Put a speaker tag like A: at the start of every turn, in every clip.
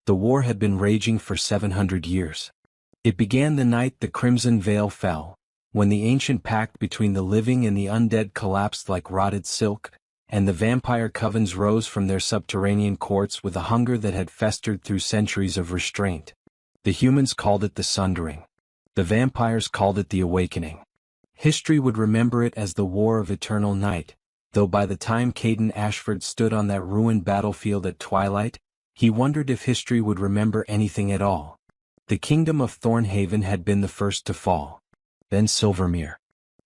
A: The war had been raging for 700 years. It began the night the Crimson Veil fell, when the ancient pact between the living and the undead collapsed like rotted silk, and the vampire covens rose from their subterranean courts with a hunger that had festered through centuries of restraint. The humans called it the Sundering. The vampires called it the Awakening. History would remember it as the War of Eternal Night, though by the time Caden Ashford stood on that ruined battlefield at twilight, he wondered if history would remember anything at all. The kingdom of Thornhaven had been the first to fall. Then Silvermere.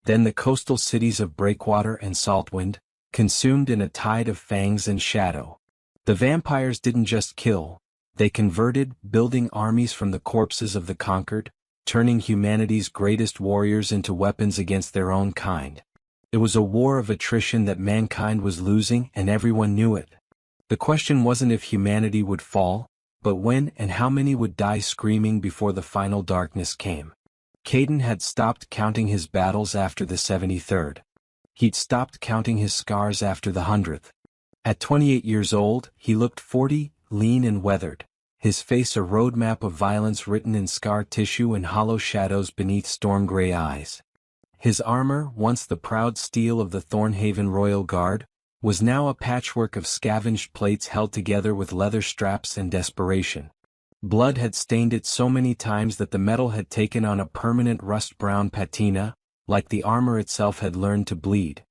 A: Then the coastal cities of Breakwater and Saltwind, consumed in a tide of fangs and shadow. The vampires didn't just kill, they converted, building armies from the corpses of the conquered, turning humanity's greatest warriors into weapons against their own kind. It was a war of attrition that mankind was losing, and everyone knew it. The question wasn't if humanity would fall, but when and how many would die screaming before the final darkness came. Caden had stopped counting his battles after the 73rd. He'd stopped counting his scars after the 100th. At 28 years old, he looked 40, lean and weathered, his face a roadmap of violence written in scar tissue and hollow shadows beneath storm-gray eyes. His armor, once the proud steel of the Thornhaven Royal Guard, was now a patchwork of scavenged plates held together with leather straps and desperation. Blood had stained it so many times that the metal had taken on a permanent rust-brown patina, like the armor itself had learned to bleed.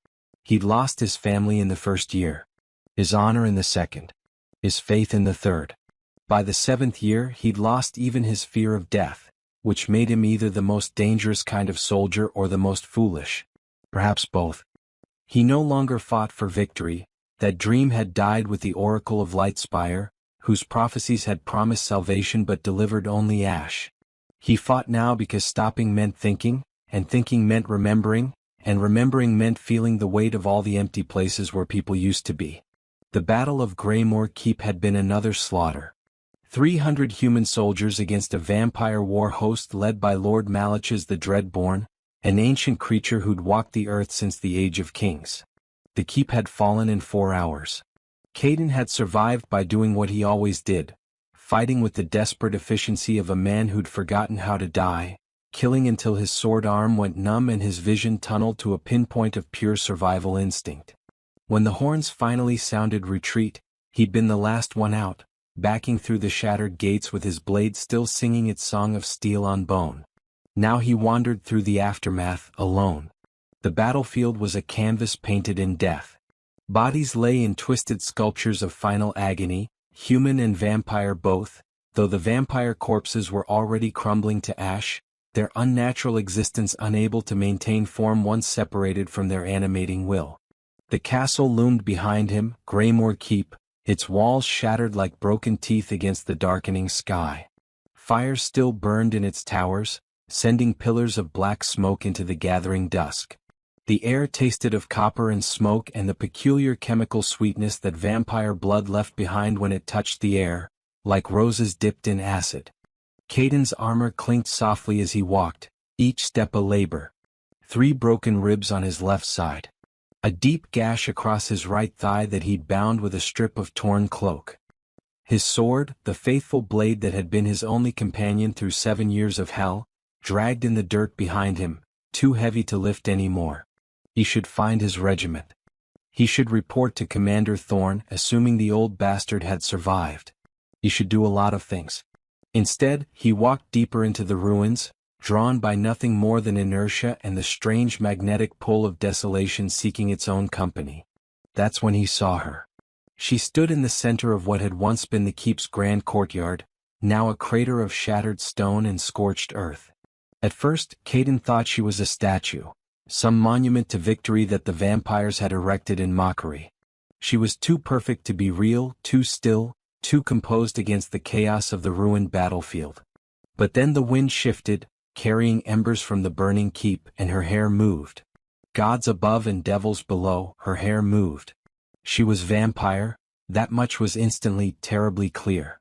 A: He'd lost his family in the first year, his honor in the second, his faith in the third. By the 7th year he'd lost even his fear of death, which made him either the most dangerous kind of soldier or the most foolish. Perhaps both. He no longer fought for victory, that dream had died with the Oracle of Lightspire, whose prophecies had promised salvation but delivered only ash. He fought now because stopping meant thinking, and thinking meant remembering, and remembering meant feeling the weight of all the empty places where people used to be. The Battle of Greymoor Keep had been another slaughter. 300 human soldiers against a vampire war host led by Lord Malach's the Dreadborn, an ancient creature who'd walked the earth since the Age of Kings. The keep had fallen in 4 hours. Caden had survived by doing what he always did, fighting with the desperate efficiency of a man who'd forgotten how to die, killing until his sword arm went numb and his vision tunneled to a pinpoint of pure survival instinct. When the horns finally sounded retreat, he'd been the last one out, backing through the shattered gates with his blade still singing its song of steel on bone. Now he wandered through the aftermath, alone. The battlefield was a canvas painted in death. Bodies lay in twisted sculptures of final agony, human and vampire both, though the vampire corpses were already crumbling to ash, their unnatural existence unable to maintain form once separated from their animating will. The castle loomed behind him, Greymoor Keep, its walls shattered like broken teeth against the darkening sky. Fires still burned in its towers, sending pillars of black smoke into the gathering dusk. The air tasted of copper and smoke and the peculiar chemical sweetness that vampire blood left behind when it touched the air, like roses dipped in acid. Caden's armor clinked softly as he walked, each step a labor. 3 broken ribs on his left side. A deep gash across his right thigh that he'd bound with a strip of torn cloak. His sword, the faithful blade that had been his only companion through 7 years of hell, dragged in the dirt behind him, too heavy to lift any more. He should find his regiment. He should report to Commander Thorne, assuming the old bastard had survived. He should do a lot of things. Instead, he walked deeper into the ruins, drawn by nothing more than inertia and the strange magnetic pull of desolation seeking its own company. That's when he saw her. She stood in the center of what had once been the keep's grand courtyard, now a crater of shattered stone and scorched earth. At first, Caden thought she was a statue, some monument to victory that the vampires had erected in mockery. She was too perfect to be real, too still, too composed against the chaos of the ruined battlefield. But then the wind shifted, carrying embers from the burning keep, and her hair moved. Gods above and devils below, her hair moved. She was vampire, that much was instantly, terribly clear.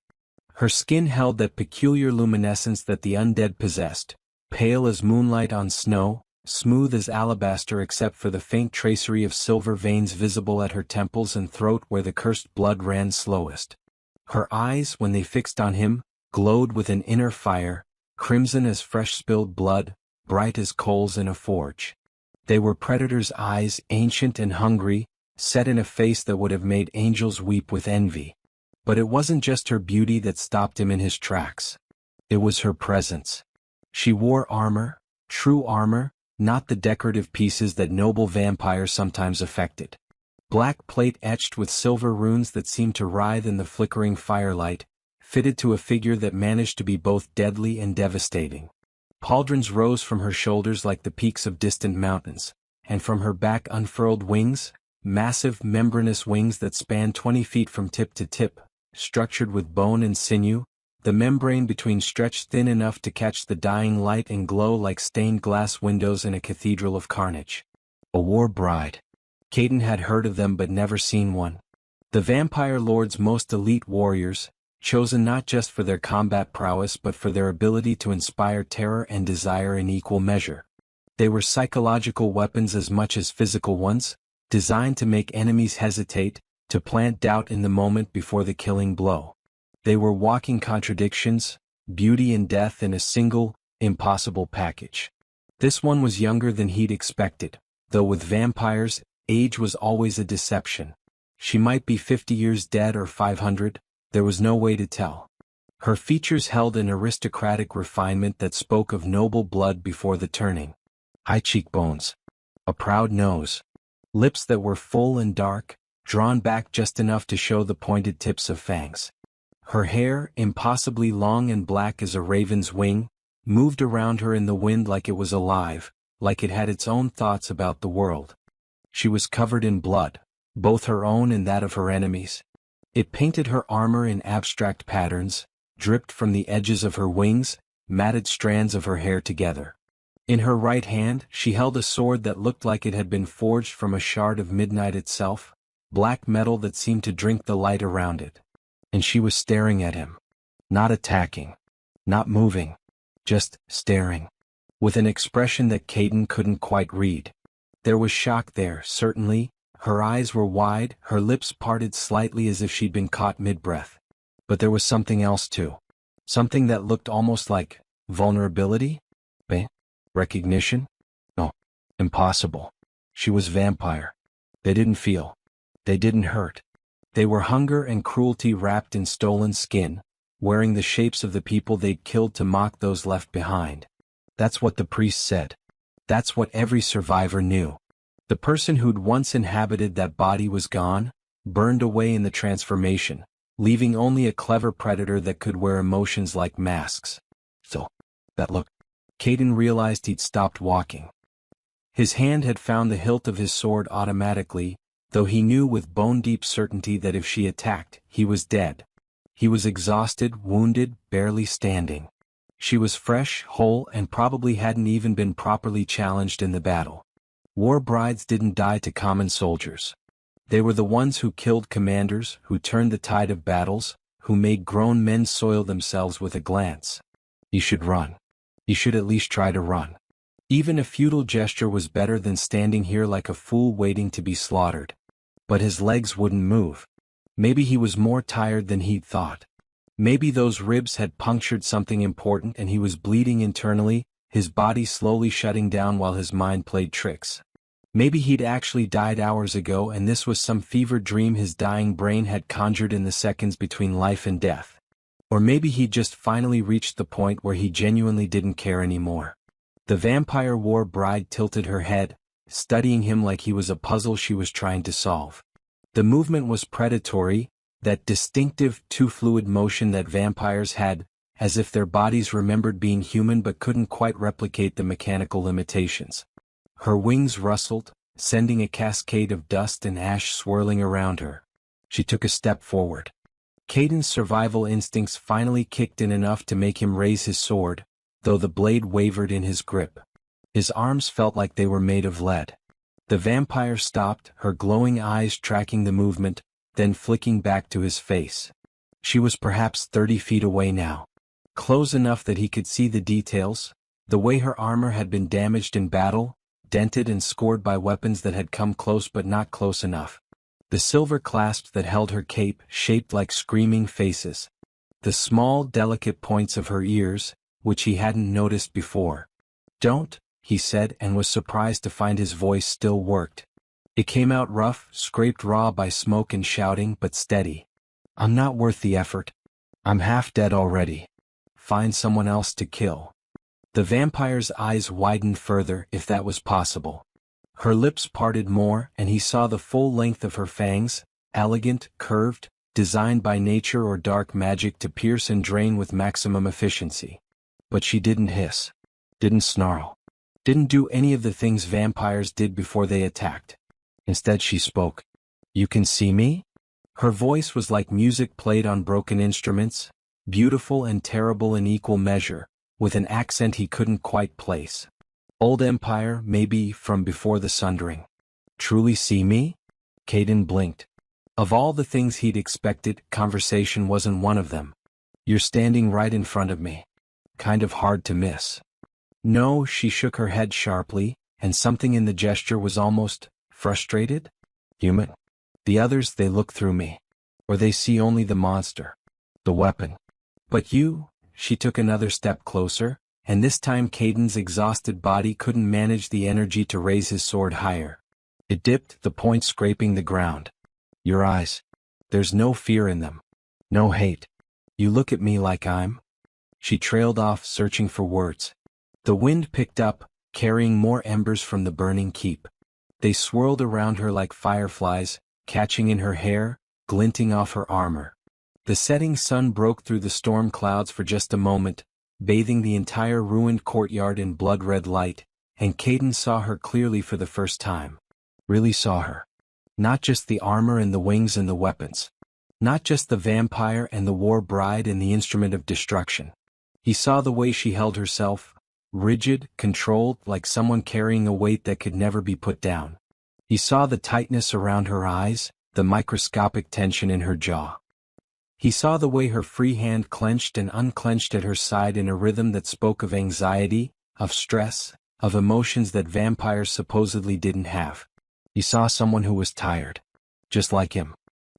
A: Her skin held that peculiar luminescence that the undead possessed, pale as moonlight on snow, smooth as alabaster except for the faint tracery of silver veins visible at her temples and throat where the cursed blood ran slowest. Her eyes, when they fixed on him, glowed with an inner fire, crimson as fresh spilled blood, bright as coals in a forge. They were Predator's eyes, ancient and hungry, set in a face that would have made angels weep with envy. But it wasn't just her beauty that stopped him in his tracks. It was her presence. She wore armor, true armor, not the decorative pieces that noble vampires sometimes affected. Black plate etched with silver runes that seemed to writhe in the flickering firelight, fitted to a figure that managed to be both deadly and devastating. Pauldrons rose from her shoulders like the peaks of distant mountains, and from her back unfurled wings, massive membranous wings that spanned 20 feet from tip to tip, structured with bone and sinew, the membrane between stretched thin enough to catch the dying light and glow like stained glass windows in a cathedral of carnage. A war bride. Caden had heard of them but never seen one. The vampire lord's most elite warriors, chosen not just for their combat prowess but for their ability to inspire terror and desire in equal measure. They were psychological weapons as much as physical ones, designed to make enemies hesitate, to plant doubt in the moment before the killing blow. They were walking contradictions, beauty and death in a single, impossible package. This one was younger than he'd expected, though with vampires, age was always a deception. She might be 50 years dead or 500, there was no way to tell. Her features held an aristocratic refinement that spoke of noble blood before the turning. High cheekbones. A proud nose. Lips that were full and dark, drawn back just enough to show the pointed tips of fangs. Her hair, impossibly long and black as a raven's wing, moved around her in the wind like it was alive, like it had its own thoughts about the world. She was covered in blood, both her own and that of her enemies. It painted her armor in abstract patterns, dripped from the edges of her wings, matted strands of her hair together. In her right hand, she held a sword that looked like it had been forged from a shard of midnight itself, black metal that seemed to drink the light around it. And she was staring at him. Not attacking. Not moving. Just staring. With an expression that Caden couldn't quite read. There was shock there, certainly. Her eyes were wide, her lips parted slightly as if she'd been caught mid-breath. But there was something else too. Something that looked almost like vulnerability? Recognition? No. Impossible. She was vampire. They didn't feel. They didn't hurt. They were hunger and cruelty wrapped in stolen skin, wearing the shapes of the people they'd killed to mock those left behind. That's what the priest said. That's what every survivor knew. The person who'd once inhabited that body was gone, burned away in the transformation, leaving only a clever predator that could wear emotions like masks. So, that look. Caden realized he'd stopped walking. His hand had found the hilt of his sword automatically, though he knew with bone-deep certainty that if she attacked, he was dead. He was exhausted, wounded, barely standing. She was fresh, whole, and probably hadn't even been properly challenged in the battle. War brides didn't die to common soldiers. They were the ones who killed commanders, who turned the tide of battles, who made grown men soil themselves with a glance. You should run. You should at least try to run. Even a futile gesture was better than standing here like a fool waiting to be slaughtered. But his legs wouldn't move. Maybe he was more tired than he'd thought. Maybe those ribs had punctured something important and he was bleeding internally, his body slowly shutting down while his mind played tricks. Maybe he'd actually died hours ago and this was some fevered dream his dying brain had conjured in the seconds between life and death. Or maybe he'd just finally reached the point where he genuinely didn't care anymore. The vampire war bride tilted her head, studying him like he was a puzzle she was trying to solve. The movement was predatory, that distinctive, too fluid motion that vampires had, as if their bodies remembered being human but couldn't quite replicate the mechanical limitations. Her wings rustled, sending a cascade of dust and ash swirling around her. She took a step forward. Caden's survival instincts finally kicked in enough to make him raise his sword, though the blade wavered in his grip. His arms felt like they were made of lead. The vampire stopped, her glowing eyes tracking the movement, then flicking back to his face. She was perhaps 30 feet away now. Close enough that he could see the details, the way her armor had been damaged in battle, dented and scored by weapons that had come close but not close enough. The silver clasps that held her cape shaped like screaming faces. The small, delicate points of her ears, which he hadn't noticed before. "Don't," he said, and was surprised to find his voice still worked. It came out rough, scraped raw by smoke and shouting, but steady. "I'm not worth the effort. I'm half dead already. Find someone else to kill." The vampire's eyes widened further, if that was possible. Her lips parted more, and he saw the full length of her fangs, elegant, curved, designed by nature or dark magic to pierce and drain with maximum efficiency. But she didn't hiss. Didn't snarl. Didn't do any of the things vampires did before they attacked. Instead she spoke. "You can see me?" Her voice was like music played on broken instruments, beautiful and terrible in equal measure, with an accent he couldn't quite place. Old Empire, maybe, from before the Sundering. "Truly see me?" Caden blinked. Of all the things he'd expected, conversation wasn't one of them. "You're standing right in front of me. Kind of hard to miss." "No," she shook her head sharply, and something in the gesture was almost frustrated. "Human. The others, they look through me. Or they see only the monster. The weapon. But you," she took another step closer, and this time Caden's exhausted body couldn't manage the energy to raise his sword higher. It dipped, the point scraping the ground. "Your eyes. There's no fear in them. No hate. You look at me like I'm—" She trailed off, searching for words. The wind picked up, carrying more embers from the burning keep. They swirled around her like fireflies, catching in her hair, glinting off her armor. The setting sun broke through the storm clouds for just a moment, bathing the entire ruined courtyard in blood-red light, and Caden saw her clearly for the first time. Really saw her. Not just the armor and the wings and the weapons. Not just the vampire and the war bride and the instrument of destruction. He saw the way she held herself, rigid, controlled, like someone carrying a weight that could never be put down. He saw the tightness around her eyes, the microscopic tension in her jaw. He saw the way her free hand clenched and unclenched at her side in a rhythm that spoke of anxiety, of stress, of emotions that vampires supposedly didn't have. He saw someone who was tired. Just like him.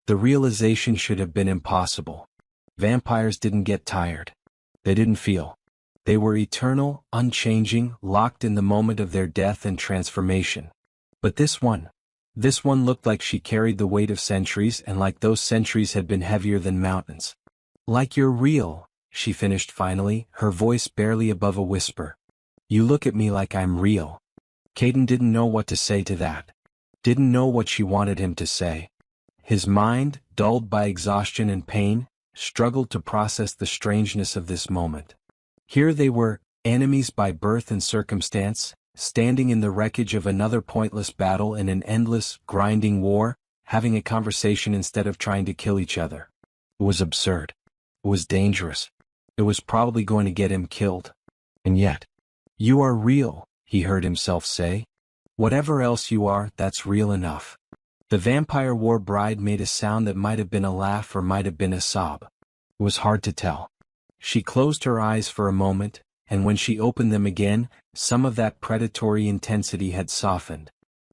A: The realization should have been impossible. Vampires didn't get tired. They didn't feel. They were eternal, unchanging, locked in the moment of their death and transformation. But this one looked like she carried the weight of centuries, and like those centuries had been heavier than mountains. "Like you're real," she finished finally, her voice barely above a whisper. "You look at me like I'm real." Caden didn't know what to say to that. Didn't know what she wanted him to say. His mind, dulled by exhaustion and pain, struggled to process the strangeness of this moment. Here they were, enemies by birth and circumstance, standing in the wreckage of another pointless battle in an endless, grinding war, having a conversation instead of trying to kill each other. It was absurd. It was dangerous. It was probably going to get him killed. And yet, "You are real," he heard himself say. "Whatever else you are, that's real enough." The vampire war bride made a sound that might have been a laugh or might have been a sob. It was hard to tell. She closed her eyes for a moment, and when she opened them again, some of that predatory intensity had softened.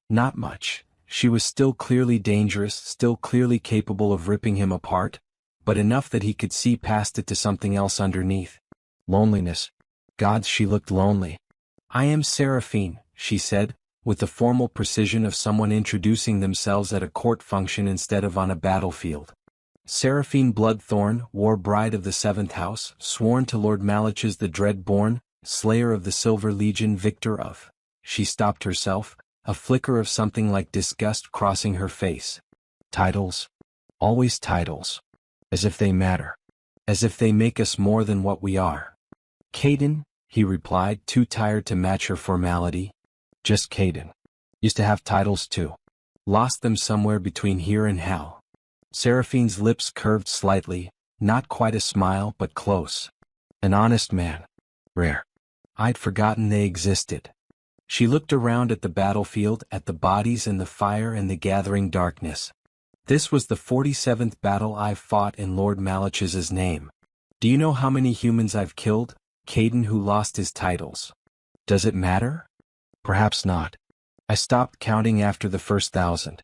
A: Not much. She was still clearly dangerous, still clearly capable of ripping him apart, but enough that he could see past it to something else underneath. Loneliness. God, she looked lonely. "I am Seraphine," she said, with the formal precision of someone introducing themselves at a court function instead of on a battlefield. Seraphine Bloodthorn, war bride of the 7th House, sworn to Lord Malich's the Dreadborn, slayer of the Silver Legion, victor of. She stopped herself, a flicker of something like disgust crossing her face. Titles. Always titles. As if they matter. As if they make us more than what we are. "Caden," he replied, too tired to match her formality. "Just Caden. Used to have titles too. Lost them somewhere between here and hell." Seraphine's lips curved slightly, not quite a smile but close. "An honest man. Rare. I'd forgotten they existed." She looked around at the battlefield, at the bodies and the fire and the gathering darkness. "This was the 47th battle I've fought in Lord Malich's name. Do you know how many humans I've killed, Caden, who lost his titles? Does it matter? Perhaps not. I stopped counting after the first 1,000.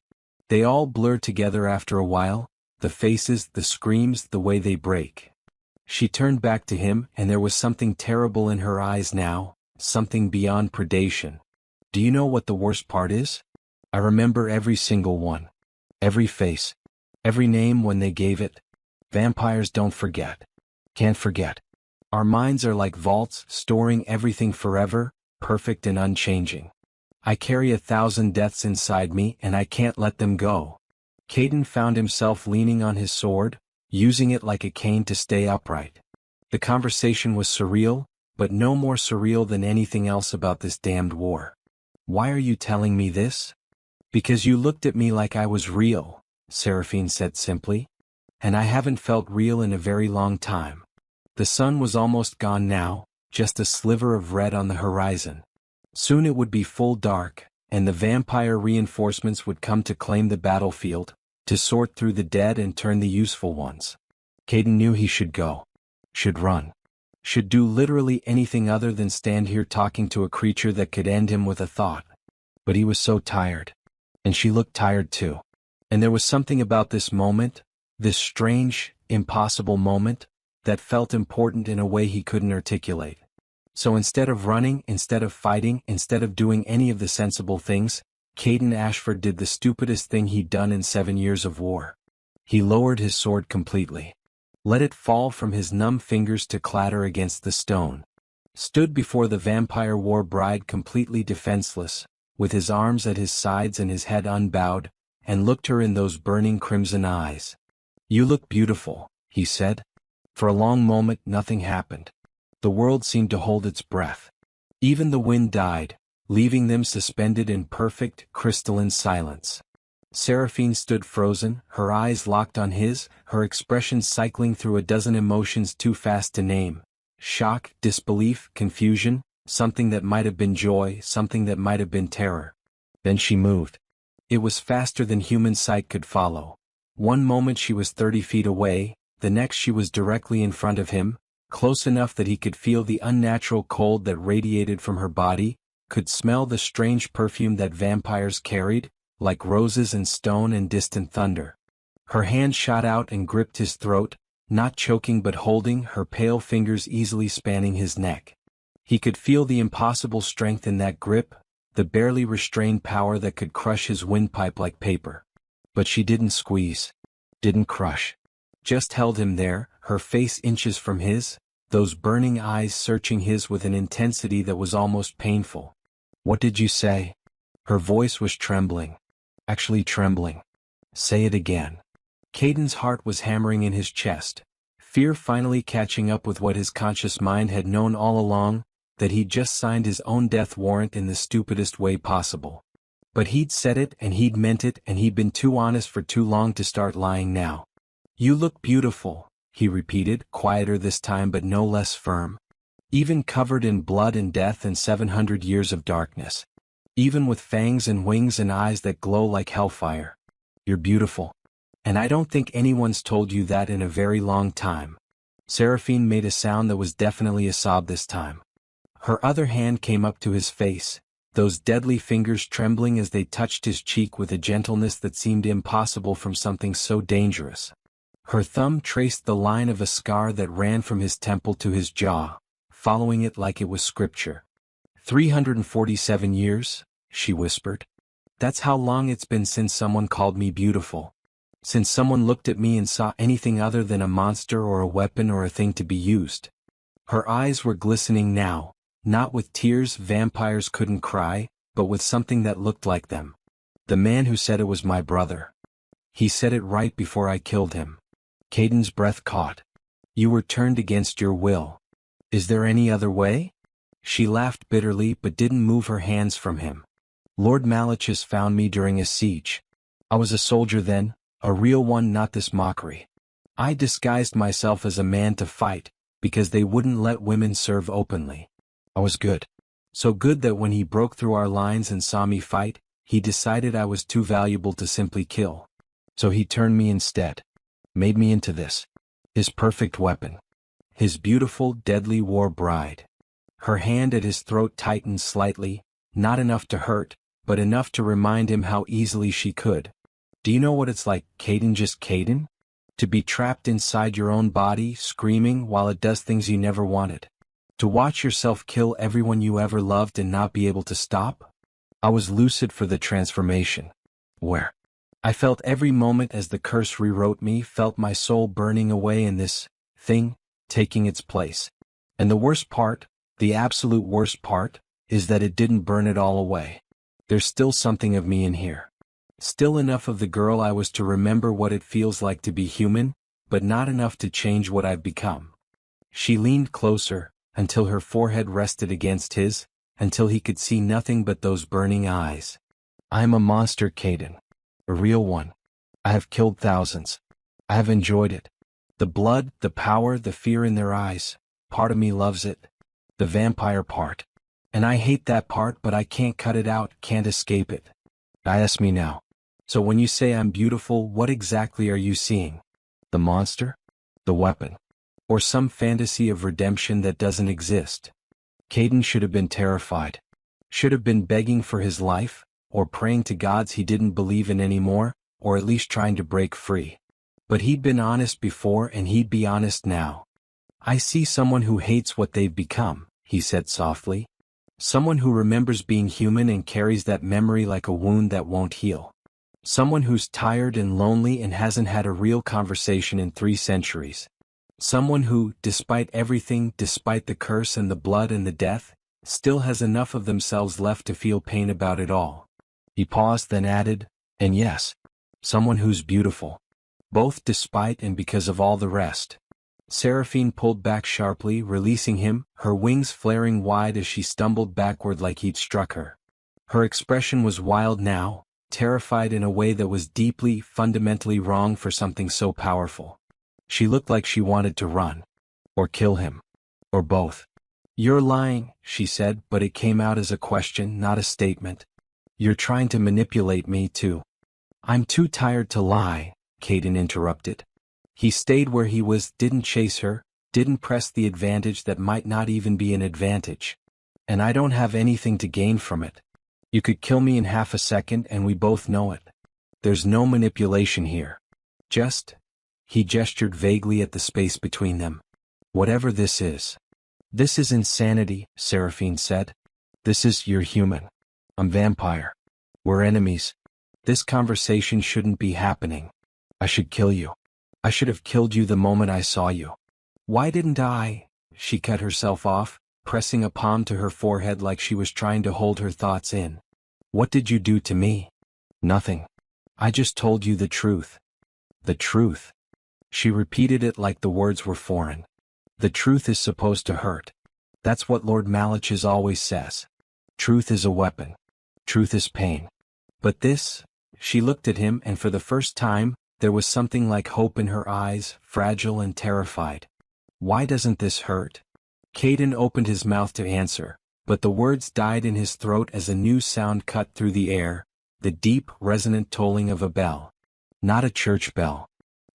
A: They all blur together after a while, the faces, the screams, the way they break. She turned back to him, and there was something terrible in her eyes now, something beyond predation. Do you know what the worst part is? I remember every single one. Every face. Every name when they gave it. Vampires don't forget. Can't forget. Our minds are like vaults, storing everything forever, perfect and unchanging. I carry 1,000 deaths inside me and I can't let them go. Caden found himself leaning on his sword, using it like a cane to stay upright. The conversation was surreal, but no more surreal than anything else about this damned war. Why are you telling me this? Because you looked at me like I was real, Seraphine said simply. And I haven't felt real in a very long time. The sun was almost gone now, just a sliver of red on the horizon. Soon it would be full dark, and the vampire reinforcements would come to claim the battlefield, to sort through the dead and turn the useful ones. Caden knew he should go. Should run. Should do literally anything other than stand here talking to a creature that could end him with a thought. But he was so tired. And she looked tired too. And there was something about this moment, this strange, impossible moment, that felt important in a way he couldn't articulate. So instead of running, instead of fighting, instead of doing any of the sensible things, Caden Ashford did the stupidest thing he'd done in 7 years of war. He lowered his sword completely. Let it fall from his numb fingers to clatter against the stone. Stood before the vampire war bride completely defenseless, with his arms at his sides and his head unbowed, and looked her in those burning crimson eyes. "You look beautiful," he said. For a long moment nothing happened. The world seemed to hold its breath. Even the wind died, leaving them suspended in perfect, crystalline silence. Seraphine stood frozen, her eyes locked on his, her expression cycling through a dozen emotions too fast to name. Shock, disbelief, confusion, something that might have been joy, something that might have been terror. Then she moved. It was faster than human sight could follow. One moment she was 30 feet away, the next she was directly in front of him, close enough that he could feel the unnatural cold that radiated from her body, could smell the strange perfume that vampires carried, like roses and stone and distant thunder. Her hand shot out and gripped his throat, not choking but holding, her pale fingers easily spanning his neck. He could feel the impossible strength in that grip, the barely restrained power that could crush his windpipe like paper. But she didn't squeeze. Didn't crush. Just held him there, her face inches from his, those burning eyes searching his with an intensity that was almost painful. "What did you say?" Her voice was trembling. Actually trembling. "Say it again." Caden's heart was hammering in his chest, fear finally catching up with what his conscious mind had known all along, that he'd just signed his own death warrant in the stupidest way possible. But he'd said it and he'd meant it and he'd been too honest for too long to start lying now. "You look beautiful," he repeated, quieter this time but no less firm. "Even covered in blood and death and 700 years of darkness. Even with fangs and wings and eyes that glow like hellfire. You're beautiful. And I don't think anyone's told you that in a very long time." Seraphine made a sound that was definitely a sob this time. Her other hand came up to his face, those deadly fingers trembling as they touched his cheek with a gentleness that seemed impossible from something so dangerous. Her thumb traced the line of a scar that ran from his temple to his jaw, following it like it was scripture. 347 years, she whispered. "That's how long it's been since someone called me beautiful. Since someone looked at me and saw anything other than a monster or a weapon or a thing to be used." Her eyes were glistening now, not with tears vampires couldn't cry, but with something that looked like them. "The man who said it was my brother. He said it right before I killed him." Caden's breath caught. "You were turned against your will. Is there any other way?" She laughed bitterly but didn't move her hands from him. "Lord Malachus found me during a siege. I was a soldier then, a real one, not this mockery. I disguised myself as a man to fight, because they wouldn't let women serve openly. I was good. So good that when he broke through our lines and saw me fight, he decided I was too valuable to simply kill. So he turned me instead. Made me into this. His perfect weapon. His beautiful, deadly war bride." Her hand at his throat tightened slightly, not enough to hurt, but enough to remind him how easily she could. Do you know what it's like, Caden, just Caden? To be trapped inside your own body, screaming while it does things you never wanted. To watch yourself kill everyone you ever loved and not be able to stop? I was lucid for the transformation. Where? I felt every moment as the curse rewrote me, felt my soul burning away and this thing taking its place. And the worst part, the absolute worst part, is that it didn't burn it all away. There's still something of me in here. Still enough of the girl I was to remember what it feels like to be human, but not enough to change what I've become. She leaned closer, until her forehead rested against his, until he could see nothing but those burning eyes. I am a monster, Caden. A real one. I have killed thousands. I have enjoyed it. The blood, the power, the fear in their eyes. Part of me loves it. The vampire part. And I hate that part, but I can't cut it out, can't escape it. I ask me now. So when you say I'm beautiful, what exactly are you seeing? The monster? The weapon? Or some fantasy of redemption that doesn't exist? Caden should have been terrified. Should have been begging for his life, or praying to gods he didn't believe in anymore, or at least trying to break free. But he'd been honest before and he'd be honest now. I see someone who hates what they've become, he said softly. Someone who remembers being human and carries that memory like a wound that won't heal. Someone who's tired and lonely and hasn't had a real conversation in 3 centuries. Someone who, despite everything, despite the curse and the blood and the death, still has enough of themselves left to feel pain about it all. He paused, then added, and yes, someone who's beautiful. Both despite and because of all the rest. Seraphine pulled back sharply, releasing him, her wings flaring wide as she stumbled backward like he'd struck her. Her expression was wild now, terrified in a way that was deeply, fundamentally wrong for something so powerful. She looked like she wanted to run. Or kill him. Or both. You're lying, she said, but it came out as a question, not a statement. You're trying to manipulate me too. I'm too tired to lie, Caden interrupted. He stayed where he was, didn't chase her, didn't press the advantage that might not even be an advantage. And I don't have anything to gain from it. You could kill me in half a second and we both know it. There's no manipulation here. Just, he gestured vaguely at the space between them. Whatever this is. This is insanity, Seraphine said. This is, you're human. I'm vampire. We're enemies. This conversation shouldn't be happening. I should kill you. I should have killed you the moment I saw you. Why didn't I? She cut herself off, pressing a palm to her forehead like she was trying to hold her thoughts in. What did you do to me? Nothing. I just told you the truth. The truth. She repeated it like the words were foreign. The truth is supposed to hurt. That's what Lord Malachis always says. Truth is a weapon. Truth is pain. But this, she looked at him and for the first time, there was something like hope in her eyes, fragile and terrified. Why doesn't this hurt? Caden opened his mouth to answer, but the words died in his throat as a new sound cut through the air, the deep, resonant tolling of a bell. Not a church bell.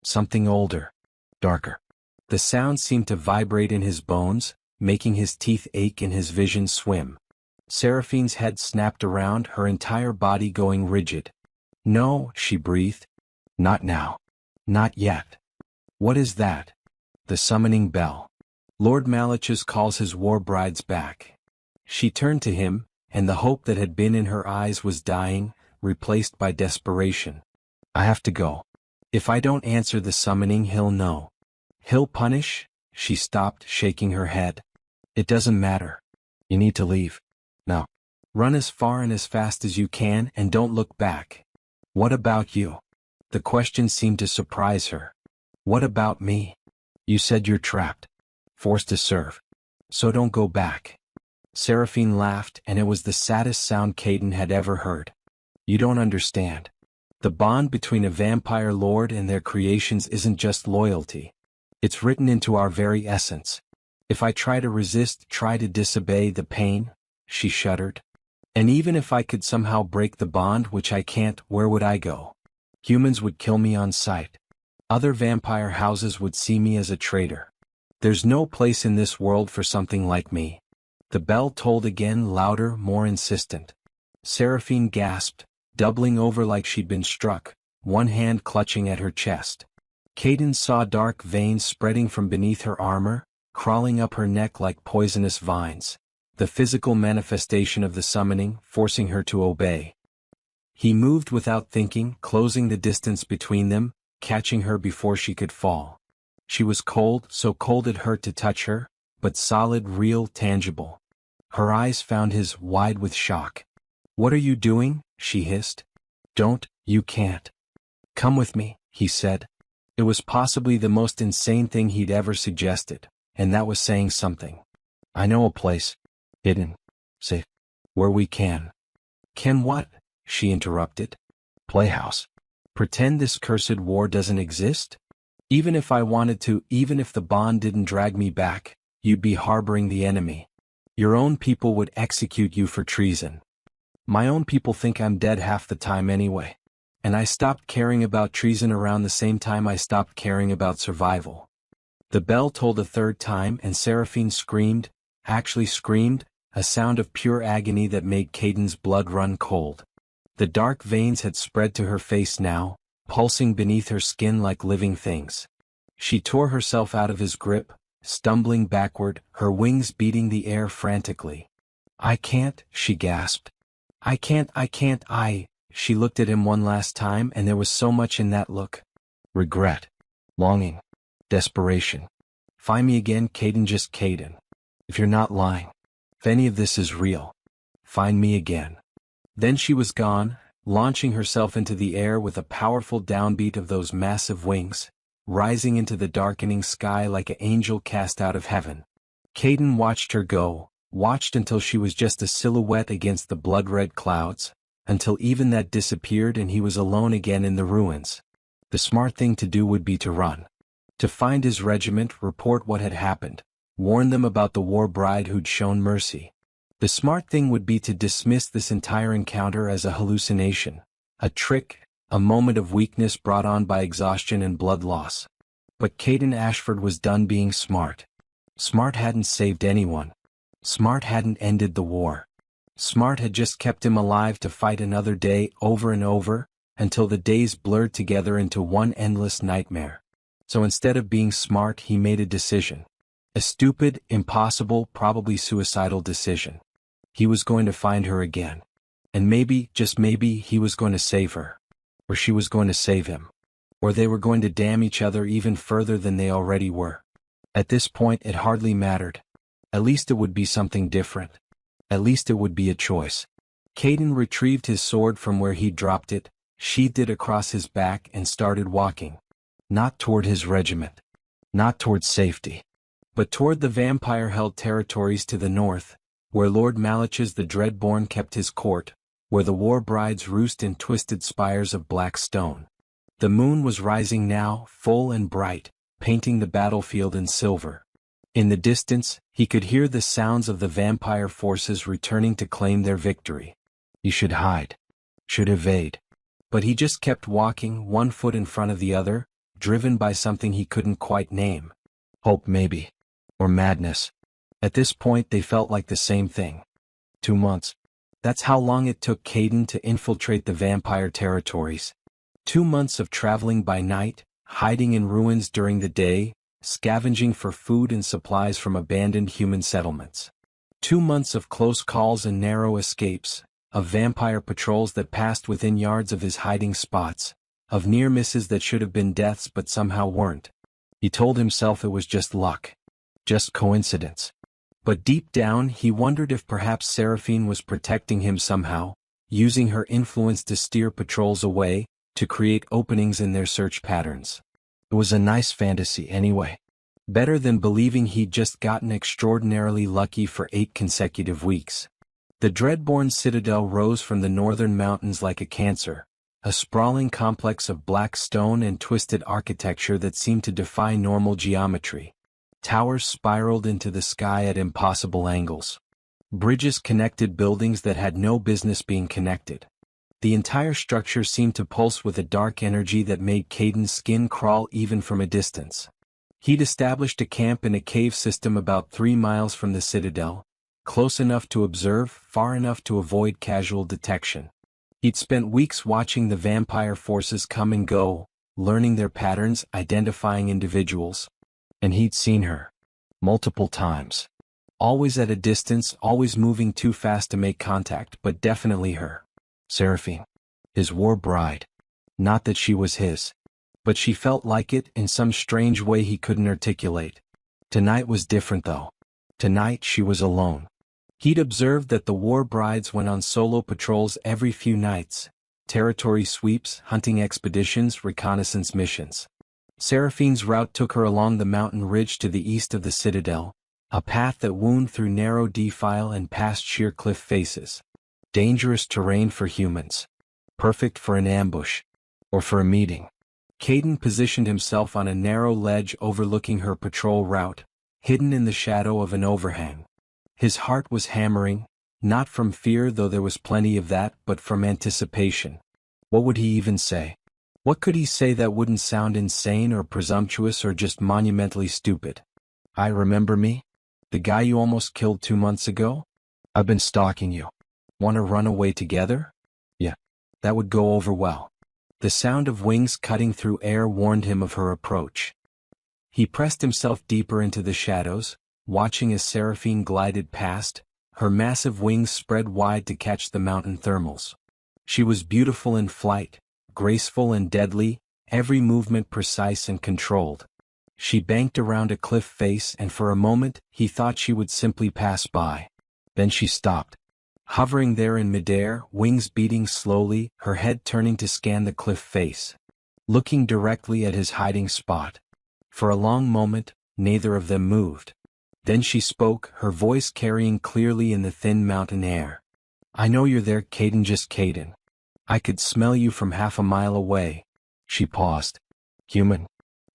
A: Something older. Darker. The sound seemed to vibrate in his bones, making his teeth ache and his vision swim. Seraphine's head snapped around, her entire body going rigid. No, she breathed. Not now. Not yet. What is that? The summoning bell. Lord Malachis calls his war brides back. She turned to him, and the hope that had been in her eyes was dying, replaced by desperation. I have to go. If I don't answer the summoning, he'll know. He'll punish? She stopped, shaking her head. It doesn't matter. You need to leave. Now. Run as far and as fast as you can and don't look back. What about you? The question seemed to surprise her. What about me? You said you're trapped. Forced to serve. So don't go back. Seraphine laughed, and it was the saddest sound Caden had ever heard. You don't understand. The bond between a vampire lord and their creations isn't just loyalty. It's written into our very essence. If I try to resist, try to disobey the pain, she shuddered. And even if I could somehow break the bond, which I can't, where would I go? Humans would kill me on sight. Other vampire houses would see me as a traitor. There's no place in this world for something like me. The bell tolled again, louder, more insistent. Seraphine gasped, doubling over like she'd been struck. one hand clutching at her chest. Caden saw dark veins spreading from beneath her armor, crawling up her neck like poisonous vines, the physical manifestation of the summoning, forcing her to obey. He moved without thinking, closing the distance between them, catching her before she could fall. She was cold, so cold it hurt to touch her, but solid, real, tangible. Her eyes found his, wide with shock. "What are you doing?" she hissed. "Don't, you can't." "Come with me," he said. It was possibly the most insane thing he'd ever suggested, and that was saying something. "I know a place. Hidden. Safe. Where we can." "Can what?" she interrupted. "Playhouse. Pretend this cursed war doesn't exist? Even if I wanted to, even if the bond didn't drag me back, you'd be harboring the enemy. Your own people would execute you for treason. My own people think I'm dead half the time anyway. And I stopped caring about treason around the same time I stopped caring about survival." The bell tolled a third time and Seraphine screamed, actually screamed, a sound of pure agony that made Caden's blood run cold. The dark veins had spread to her face now, pulsing beneath her skin like living things. She tore herself out of his grip, stumbling backward, her wings beating the air frantically. "I can't," she gasped. I can't. She looked at him one last time and there was so much in that look. Regret. Longing. Desperation. "Find me again, Caden, just Caden. If you're not lying. If any of this is real. Find me again." Then she was gone, launching herself into the air with a powerful downbeat of those massive wings, rising into the darkening sky like an angel cast out of heaven. Caden watched her go, watched until she was just a silhouette against the blood-red clouds, until even that disappeared and he was alone again in the ruins. The smart thing to do would be to run. To find his regiment, report what had happened, warn them about the war bride who'd shown mercy. The smart thing would be to dismiss this entire encounter as a hallucination, a trick, a moment of weakness brought on by exhaustion and blood loss. But Caden Ashford was done being smart. Smart hadn't saved anyone. Smart hadn't ended the war. Smart had just kept him alive to fight another day over and over, until the days blurred together into one endless nightmare. So instead of being smart, he made a decision. A stupid, impossible, probably suicidal decision. He was going to find her again. And maybe, just maybe, he was going to save her. Or she was going to save him. Or they were going to damn each other even further than they already were. At this point it hardly mattered. At least it would be something different. At least it would be a choice. Caden retrieved his sword from where he'd dropped it, sheathed it across his back and started walking. Not toward his regiment. Not toward safety. But toward the vampire-held territories to the north, where Lord Malich's the Dreadborn kept his court, where the war brides roost in twisted spires of black stone. The moon was rising now, full and bright, painting the battlefield in silver. In the distance, he could hear the sounds of the vampire forces returning to claim their victory. He should hide. Should evade. But he just kept walking, one foot in front of the other, driven by something he couldn't quite name. Hope maybe. Or madness. At this point they felt like the same thing. 2 months. That's how long it took Caden to infiltrate the vampire territories. 2 months of traveling by night, hiding in ruins during the day, scavenging for food and supplies from abandoned human settlements. 2 months of close calls and narrow escapes, of vampire patrols that passed within yards of his hiding spots, of near misses that should have been deaths but somehow weren't. He told himself it was just luck. Just coincidence. But deep down he wondered if perhaps Seraphine was protecting him somehow, using her influence to steer patrols away, to create openings in their search patterns. It was a nice fantasy anyway. Better than believing he'd just gotten extraordinarily lucky for 8 consecutive weeks. The Dreadborn Citadel rose from the northern mountains like a cancer, a sprawling complex of black stone and twisted architecture that seemed to defy normal geometry. Towers spiraled into the sky at impossible angles. Bridges connected buildings that had no business being connected. The entire structure seemed to pulse with a dark energy that made Caden's skin crawl even from a distance. He'd established a camp in a cave system about 3 miles from the citadel, close enough to observe, far enough to avoid casual detection. He'd spent weeks watching the vampire forces come and go, learning their patterns, identifying individuals. And he'd seen her. Multiple times. Always at a distance, always moving too fast to make contact, but definitely her. Seraphine. His war bride. Not that she was his. But she felt like it in some strange way he couldn't articulate. Tonight was different though. Tonight she was alone. He'd observed that the war brides went on solo patrols every few nights. Territory sweeps, hunting expeditions, reconnaissance missions. Seraphine's route took her along the mountain ridge to the east of the citadel, a path that wound through narrow defile and past sheer cliff faces. Dangerous terrain for humans. Perfect for an ambush. Or for a meeting. Caden positioned himself on a narrow ledge overlooking her patrol route, hidden in the shadow of an overhang. His heart was hammering, not from fear, though there was plenty of that, but from anticipation. What would he even say? What could he say that wouldn't sound insane or presumptuous or just monumentally stupid? I remember me? The guy you almost killed 2 months ago? I've been stalking you. Want to run away together? Yeah. That would go over well. The sound of wings cutting through air warned him of her approach. He pressed himself deeper into the shadows, watching as Seraphine glided past, her massive wings spread wide to catch the mountain thermals. She was beautiful in flight, graceful and deadly, every movement precise and controlled. She banked around a cliff face, and for a moment he thought she would simply pass by. Then she stopped. Hovering there in midair, wings beating slowly, her head turning to scan the cliff face. Looking directly at his hiding spot. For a long moment, neither of them moved. Then she spoke, her voice carrying clearly in the thin mountain air. I know you're there, Caden, just Caden. I could smell you from half a mile away. She paused. Human.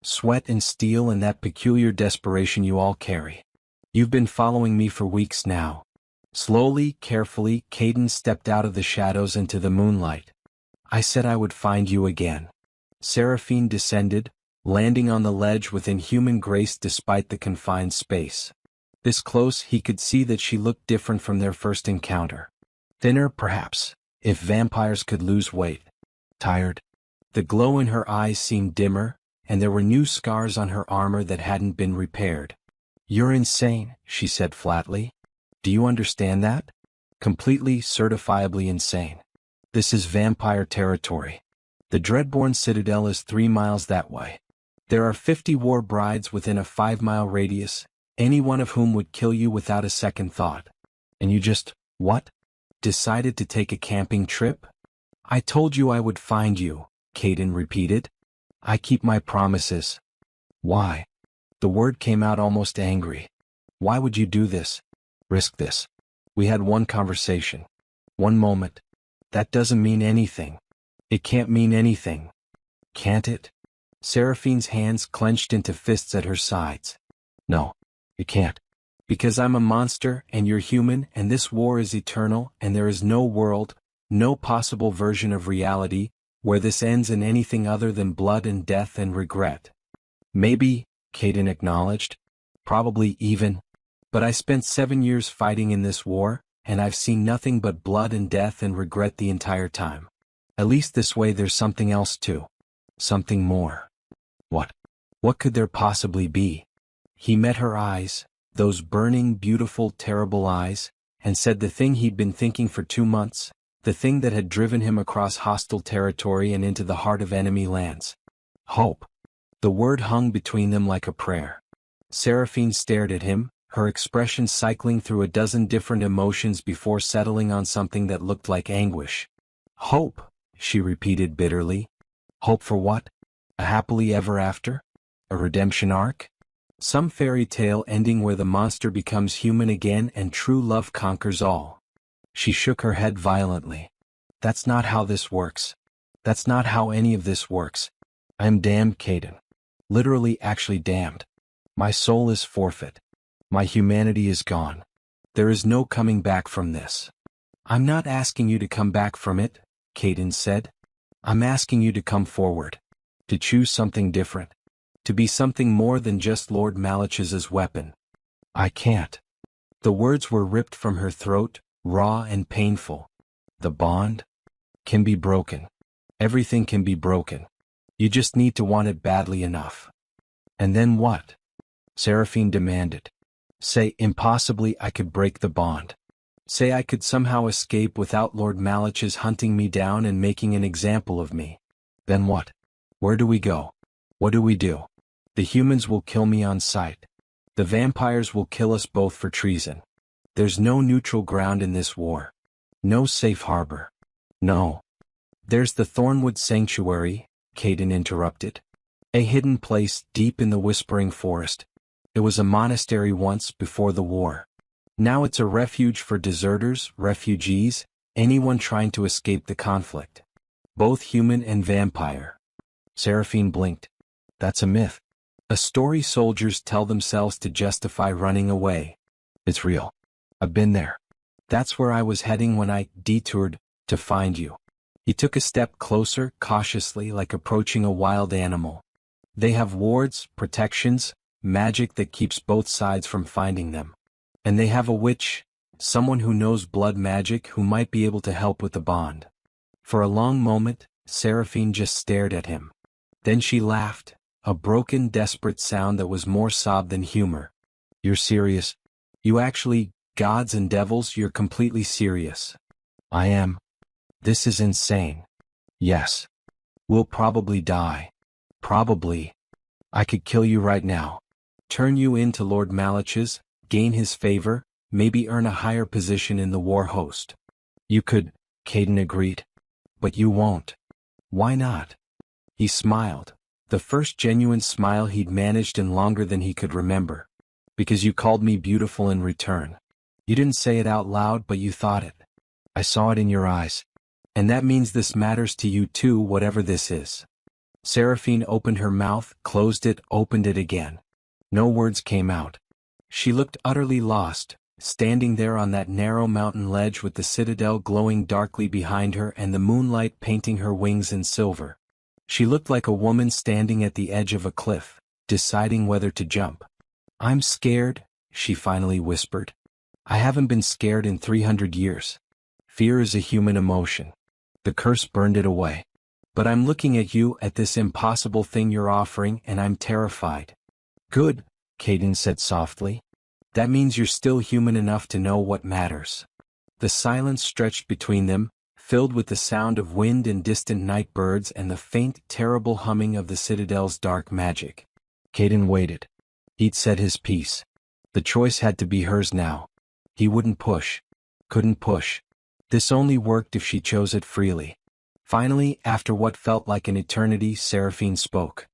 A: Sweat and steel and that peculiar desperation you all carry. You've been following me for weeks now. Slowly, carefully, Caden stepped out of the shadows into the moonlight. I said I would find you again. Seraphine descended, landing on the ledge with inhuman grace despite the confined space. This close, he could see that she looked different from their first encounter. Thinner, perhaps, if vampires could lose weight. Tired. The glow in her eyes seemed dimmer, and there were new scars on her armor that hadn't been repaired. You're insane, she said flatly. Do you understand that? Completely, certifiably insane. This is vampire territory. The Dreadborn Citadel is 3 miles that way. There are 50 war brides within a 5-mile radius, any one of whom would kill you without a second thought. And you just, what? Decided to take a camping trip? I told you I would find you, Caden repeated. I keep my promises. Why? The word came out almost angry. Why would you do this? Risk this. We had one conversation. One moment. That doesn't mean anything. It can't mean anything. Can't it? Seraphine's hands clenched into fists at her sides. No, it can't. Because I'm a monster and you're human and this war is eternal and there is no world, no possible version of reality, where this ends in anything other than blood and death and regret. Maybe, Caden acknowledged. Probably even. But I spent 7 years fighting in this war, and I've seen nothing but blood and death and regret the entire time. At least this way there's something else too. Something more. What? What could there possibly be? He met her eyes, those burning, beautiful, terrible eyes, and said the thing he'd been thinking for 2 months, the thing that had driven him across hostile territory and into the heart of enemy lands. Hope. The word hung between them like a prayer. Seraphine stared at him, her expression cycling through a dozen different emotions before settling on something that looked like anguish. Hope, she repeated bitterly. Hope for what? A happily ever after? A redemption arc? Some fairy tale ending where the monster becomes human again and true love conquers all. She shook her head violently. That's not how this works. That's not how any of this works. I am damned, Caden. Literally, actually damned. My soul is forfeit. My humanity is gone. There is no coming back from this. I'm not asking you to come back from it, Caden said. I'm asking you to come forward. To choose something different. To be something more than just Lord Malich's weapon. I can't. The words were ripped from her throat, raw and painful. The bond? can be broken. Everything can be broken. You just need to want it badly enough. And then what? Seraphine demanded. Say impossibly I could break the bond. Say I could somehow escape without Lord Malich's hunting me down and making an example of me. Then what? Where do we go? What do we do? The humans will kill me on sight. The vampires will kill us both for treason. There's no neutral ground in this war. No safe harbor. No. There's the Thornwood Sanctuary, Caden interrupted. A hidden place deep in the Whispering Forest. It was a monastery once before the war. Now it's a refuge for deserters, refugees, anyone trying to escape the conflict. Both human and vampire. Seraphine blinked. That's a myth. A story soldiers tell themselves to justify running away. It's real. I've been there. That's where I was heading when I detoured to find you. He took a step closer, cautiously, like approaching a wild animal. They have wards, protections, magic that keeps both sides from finding them. And they have a witch, someone who knows blood magic who might be able to help with the bond. For a long moment, Seraphine just stared at him. Then she laughed, a broken, desperate sound that was more sob than humor. You're serious? You actually, gods and devils, you're completely serious. I am. This is insane. Yes. We'll probably die. Probably. I could kill you right now. Turn you into Lord Malich's, gain his favor, maybe earn a higher position in the war host. You could, Caden agreed. But you won't. Why not? He smiled, the first genuine smile he'd managed in longer than he could remember. Because you called me beautiful in return. You didn't say it out loud, but you thought it. I saw it in your eyes. And that means this matters to you too, whatever this is. Seraphine opened her mouth, closed it, opened it again. No words came out. She looked utterly lost, standing there on that narrow mountain ledge with the citadel glowing darkly behind her and the moonlight painting her wings in silver. She looked like a woman standing at the edge of a cliff, deciding whether to jump. I'm scared, she finally whispered. I haven't been scared in 300 years. Fear is a human emotion. The curse burned it away. But I'm looking at you, at this impossible thing you're offering, and I'm terrified. Good, Caden said softly. That means you're still human enough to know what matters. The silence stretched between them, filled with the sound of wind and distant night birds and the faint, terrible humming of the citadel's dark magic. Caden waited. He'd said his piece. The choice had to be hers now. He wouldn't push. Couldn't push. This only worked if she chose it freely. Finally, after what felt like an eternity, Seraphine spoke.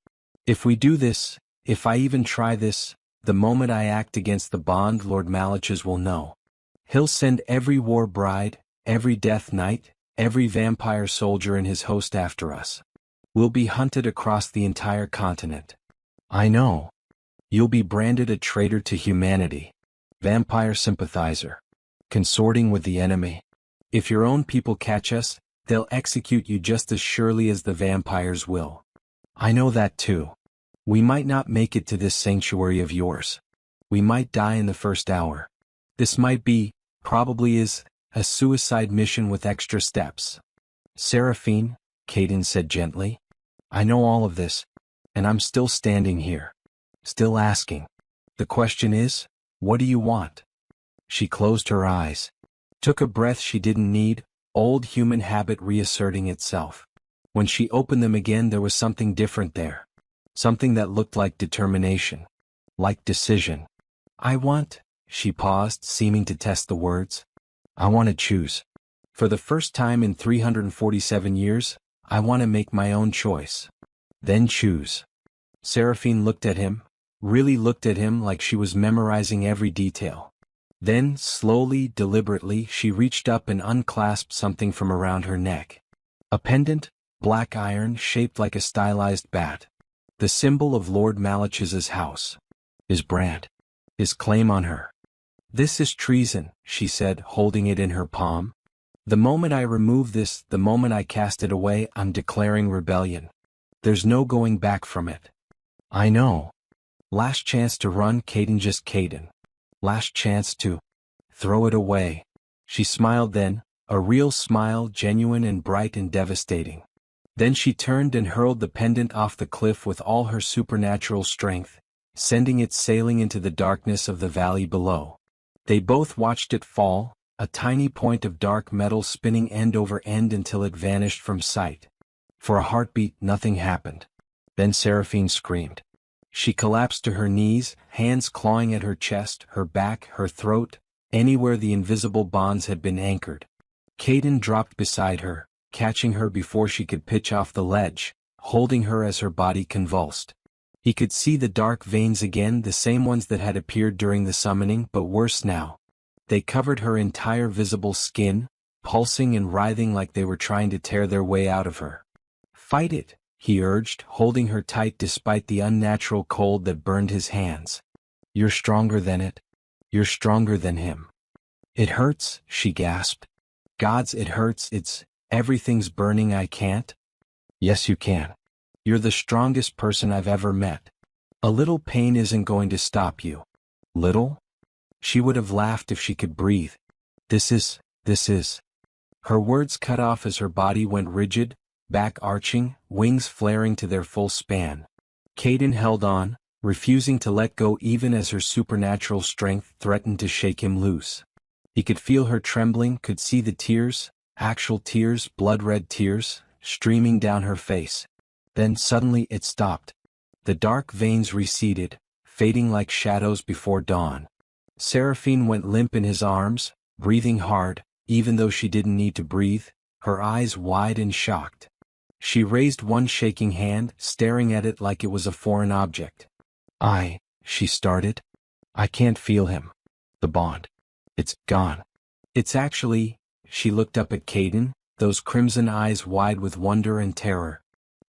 A: If we do this, if I even try this, the moment I act against the bond, Lord Malich's will know. He'll send every war bride, every death knight, every vampire soldier and his host after us. We'll be hunted across the entire continent. I know. You'll be branded a traitor to humanity. Vampire sympathizer. Consorting with the enemy. If your own people catch us, they'll execute you just as surely as the vampires will. I know that too. We might not make it to this sanctuary of yours. We might die in the first hour. This might be, probably is, a suicide mission with extra steps. Seraphine, Caden said gently. I know all of this, and I'm still standing here. Still asking. The question is, what do you want? She closed her eyes. Took a breath she didn't need, old human habit reasserting itself. When she opened them again, there was something different there. Something that looked like determination. Like decision. I want, she paused, seeming to test the words. I want to choose. For the first time in 347 years, I want to make my own choice. Then choose. Seraphine looked at him, really looked at him like she was memorizing every detail. Then, slowly, deliberately, she reached up and unclasped something from around her neck. A pendant, black iron, shaped like a stylized bat. The symbol of Lord Malich's house. His brand. His claim on her. This is treason, she said, holding it in her palm. The moment I remove this, the moment I cast it away, I'm declaring rebellion. There's no going back from it. I know. Last chance to run, Caden, just Caden. Last chance to throw it away. She smiled then, A real smile, genuine and bright and devastating. Then she turned and hurled the pendant off the cliff with all her supernatural strength, sending it sailing into the darkness of the valley below. They both watched it fall, a tiny point of dark metal spinning end over end until it vanished from sight. For a heartbeat, nothing happened. Then Seraphine screamed. She collapsed to her knees, hands clawing at her chest, her back, her throat, anywhere the invisible bonds had been anchored. Caden dropped beside her, catching her before she could pitch off the ledge, holding her as her body convulsed. He could see the dark veins again, the same ones that had appeared during the summoning, but worse now. They covered her entire visible skin, pulsing and writhing like they were trying to tear their way out of her. "Fight it," he urged, holding her tight despite the unnatural cold that burned his hands. "You're stronger than it. You're stronger than him." "It hurts," she gasped. "Gods, it hurts, everything's burning, I can't." "Yes, you can. You're the strongest person I've ever met. A little pain isn't going to stop you." "Little?" She would have laughed if she could breathe. This is. Her words cut off as her body went rigid, back arching, wings flaring to their full span. Caden held on, refusing to let go even as her supernatural strength threatened to shake him loose. He could feel her trembling, could see the tears, actual tears, blood-red tears, streaming down her face. Then suddenly it stopped. The dark veins receded, fading like shadows before dawn. Seraphine went limp in his arms, breathing hard, even though she didn't need to breathe, her eyes wide and shocked. She raised one shaking hand, staring at it like it was a foreign object. She started. "I can't feel him. The bond. It's gone." "It's actually," she looked up at Caden, those crimson eyes wide with wonder and terror.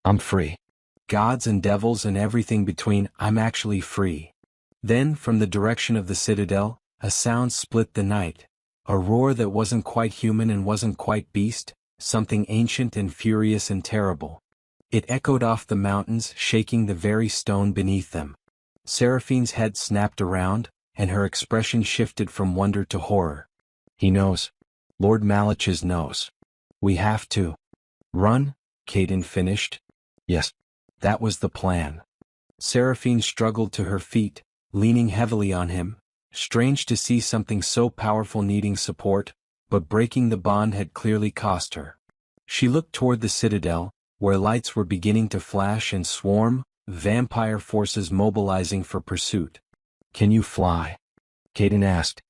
A: "I'm free. Gods and devils and everything between, I'm actually free." Then, from the direction of the citadel, a sound split the night. A roar that wasn't quite human and wasn't quite beast, something ancient and furious and terrible. It echoed off the mountains, shaking the very stone beneath them. Seraphine's head snapped around, and her expression shifted from wonder to horror. "He knows. Lord Malich's knows. We have to." "Run," Caden finished. "Yes, that was the plan." Seraphine struggled to her feet, leaning heavily on him. Strange to see something so powerful needing support, but breaking the bond had clearly cost her. She looked toward the citadel, where lights were beginning to flash and swarm, vampire forces mobilizing for pursuit. "Can you fly?" Caden asked.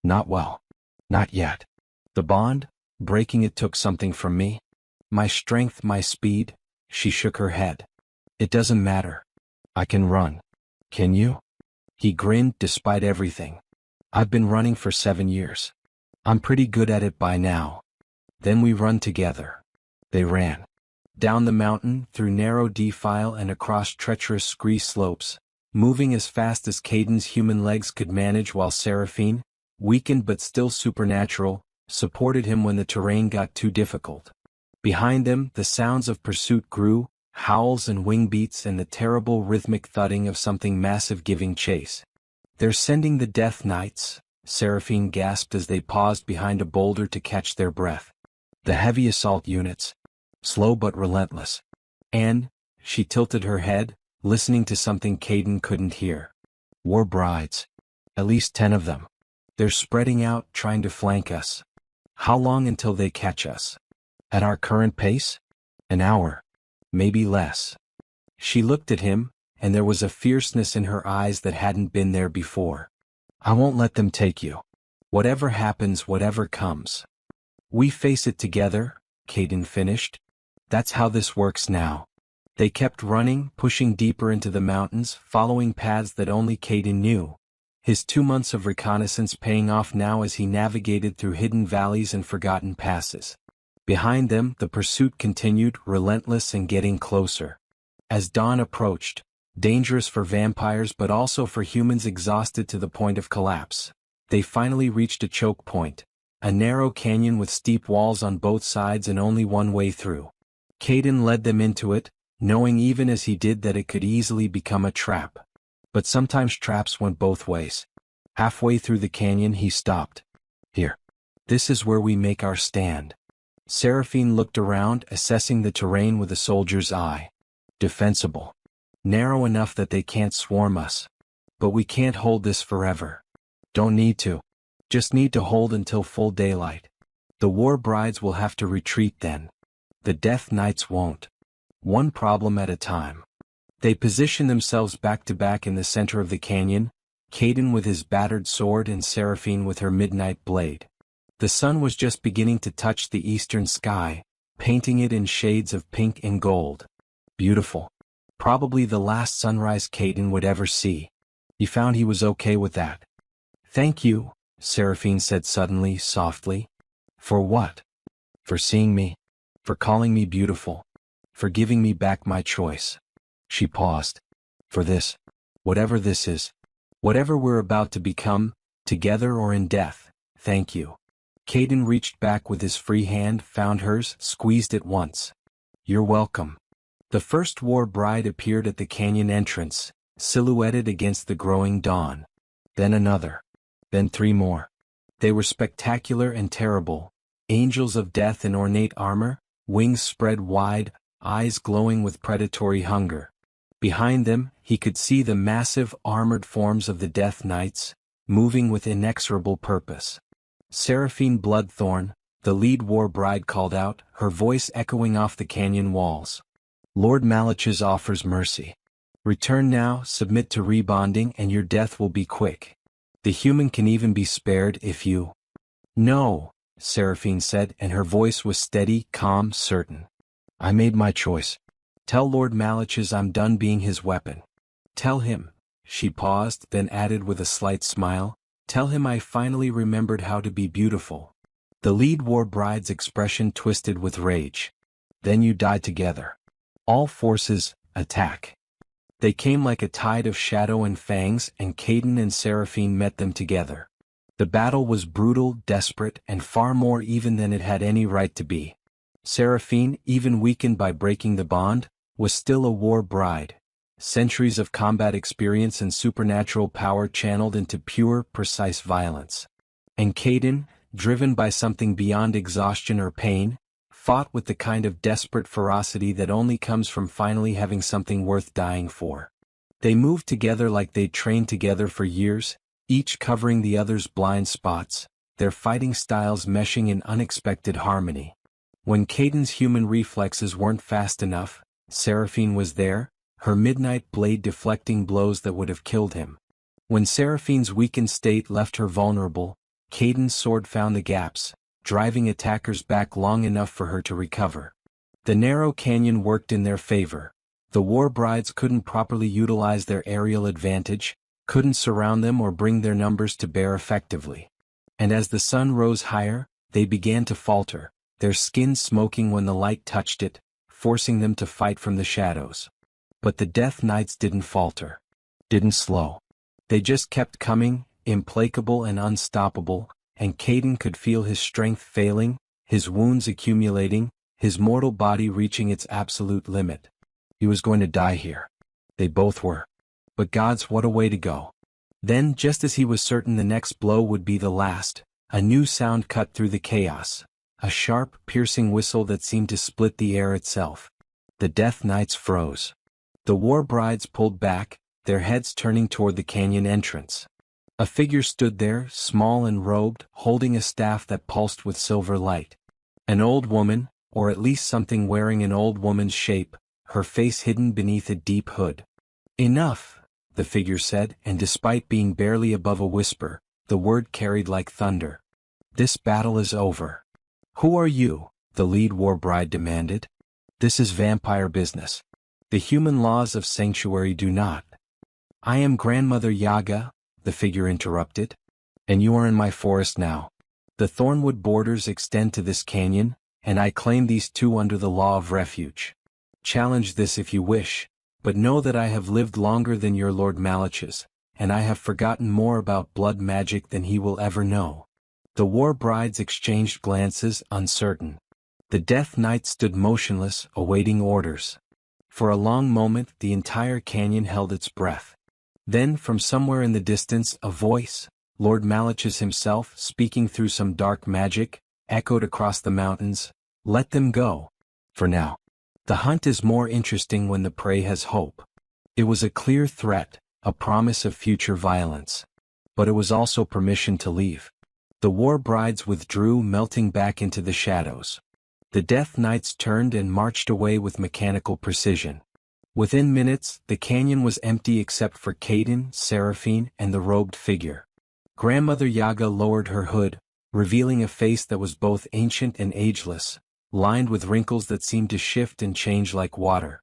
A: "Not well. Not yet. The bond, breaking it took something from me. My strength, my speed." She shook her head. "It doesn't matter. I can run. Can you?" He grinned despite everything. "I've been running for 7 years. I'm pretty good at it by now." "Then we run together." They ran. Down the mountain, through narrow defile and across treacherous scree slopes, moving as fast as Caden's human legs could manage while Seraphine, weakened but still supernatural, supported him when the terrain got too difficult. Behind them, the sounds of pursuit grew, howls and wing beats and the terrible rhythmic thudding of something massive giving chase. "They're sending the Death Knights," Seraphine gasped as they paused behind a boulder to catch their breath. "The heavy assault units. Slow but relentless." And, she tilted her head, listening to something Caden couldn't hear. "War brides. At least 10 of them. They're spreading out, trying to flank us. How long until they catch us? At our current pace? An hour. Maybe less." She looked at him, and there was a fierceness in her eyes that hadn't been there before. "I won't let them take you. Whatever happens, whatever comes. We face it together," Caden finished. "That's how this works now." They kept running, pushing deeper into the mountains, following paths that only Caden knew. His 2 months of reconnaissance paying off now as he navigated through hidden valleys and forgotten passes. Behind them, the pursuit continued, relentless and getting closer. As dawn approached, dangerous for vampires but also for humans exhausted to the point of collapse, they finally reached a choke point, a narrow canyon with steep walls on both sides and only one way through. Caden led them into it, knowing even as he did that it could easily become a trap. But sometimes traps went both ways. Halfway through the canyon he stopped. "Here. This is where we make our stand. Seraphine looked around, assessing the terrain with a soldier's eye. Defensible. Narrow enough that they can't swarm us. But we can't hold this forever. Don't need to. Just need to hold until full daylight. The war brides will have to retreat then. The death knights won't. One problem at a time. They position themselves back to back in the center of the canyon, Caden with his battered sword and Seraphine with her midnight blade. The sun was just beginning to touch the eastern sky, painting it in shades of pink and gold. Beautiful. Probably the last sunrise Caden would ever see. He found he was okay with that. Thank you, Seraphine said suddenly, softly. For what? For seeing me. For calling me beautiful. For giving me back my choice. She paused. For this. Whatever this is. Whatever we're about to become, together or in death, thank you. Caden reached back with his free hand, found hers, squeezed it once. You're welcome. The first war bride appeared at the canyon entrance, silhouetted against the growing dawn. Then another. Then 3 more. They were spectacular and terrible, angels of death in ornate armor, wings spread wide, eyes glowing with predatory hunger. Behind them, he could see the massive armored forms of the Death Knights, moving with inexorable purpose. Seraphine Bloodthorn, the lead war bride, called out, her voice echoing off the canyon walls. Lord Malach's offers mercy. Return now, submit to rebonding, and your death will be quick. The human can even be spared if you... No, Seraphine said, and her voice was steady, calm, certain. I made my choice. Tell Lord Malach's I'm done being his weapon. Tell him, she paused, then added with a slight smile, tell him I finally remembered how to be beautiful. The lead war bride's expression twisted with rage. Then you die together. All forces, attack. They came like a tide of shadow and fangs, and Caden and Seraphine met them together. The battle was brutal, desperate, and far more even than it had any right to be. Seraphine, even weakened by breaking the bond, was still a war bride. Centuries of combat experience and supernatural power channeled into pure, precise violence. And Caden, driven by something beyond exhaustion or pain, fought with the kind of desperate ferocity that only comes from finally having something worth dying for. They moved together like they'd trained together for years, each covering the other's blind spots, their fighting styles meshing in unexpected harmony. When Caden's human reflexes weren't fast enough, Seraphine was there, her midnight blade deflecting blows that would have killed him. When Seraphine's weakened state left her vulnerable, Caden's sword found the gaps, driving attackers back long enough for her to recover. The narrow canyon worked in their favor. The war brides couldn't properly utilize their aerial advantage, couldn't surround them or bring their numbers to bear effectively. And as the sun rose higher, they began to falter, their skin smoking when the light touched it, forcing them to fight from the shadows. But the Death Knights didn't falter. Didn't slow. They just kept coming, implacable and unstoppable, and Caden could feel his strength failing, his wounds accumulating, his mortal body reaching its absolute limit. He was going to die here. They both were. But gods, what a way to go. Then, just as he was certain the next blow would be the last, a new sound cut through the chaos. A sharp, piercing whistle that seemed to split the air itself. The Death Knights froze. The war brides pulled back, their heads turning toward the canyon entrance. A figure stood there, small and robed, holding a staff that pulsed with silver light. An old woman, or at least something wearing an old woman's shape, her face hidden beneath a deep hood. Enough, the figure said, and despite being barely above a whisper, the word carried like thunder. This battle is over. Who are you? The lead war bride demanded. This is vampire business. The human laws of sanctuary do not. I am Grandmother Yaga, the figure interrupted. And you are in my forest now. The thornwood borders extend to this canyon, and I claim these two under the law of refuge. Challenge this if you wish, but know that I have lived longer than your Lord Malach's, and I have forgotten more about blood magic than he will ever know. The war brides exchanged glances, uncertain. The Death Knight stood motionless, awaiting orders. For a long moment, the entire canyon held its breath. Then, from somewhere in the distance, a voice, Lord Malachus himself, speaking through some dark magic, echoed across the mountains, "Let them go. For now. The hunt is more interesting when the prey has hope." It was a clear threat, a promise of future violence. But it was also permission to leave. The war brides withdrew, melting back into the shadows. The death knights turned and marched away with mechanical precision. Within minutes, the canyon was empty except for Caden, Seraphine, and the robed figure. Grandmother Yaga lowered her hood, revealing a face that was both ancient and ageless, lined with wrinkles that seemed to shift and change like water.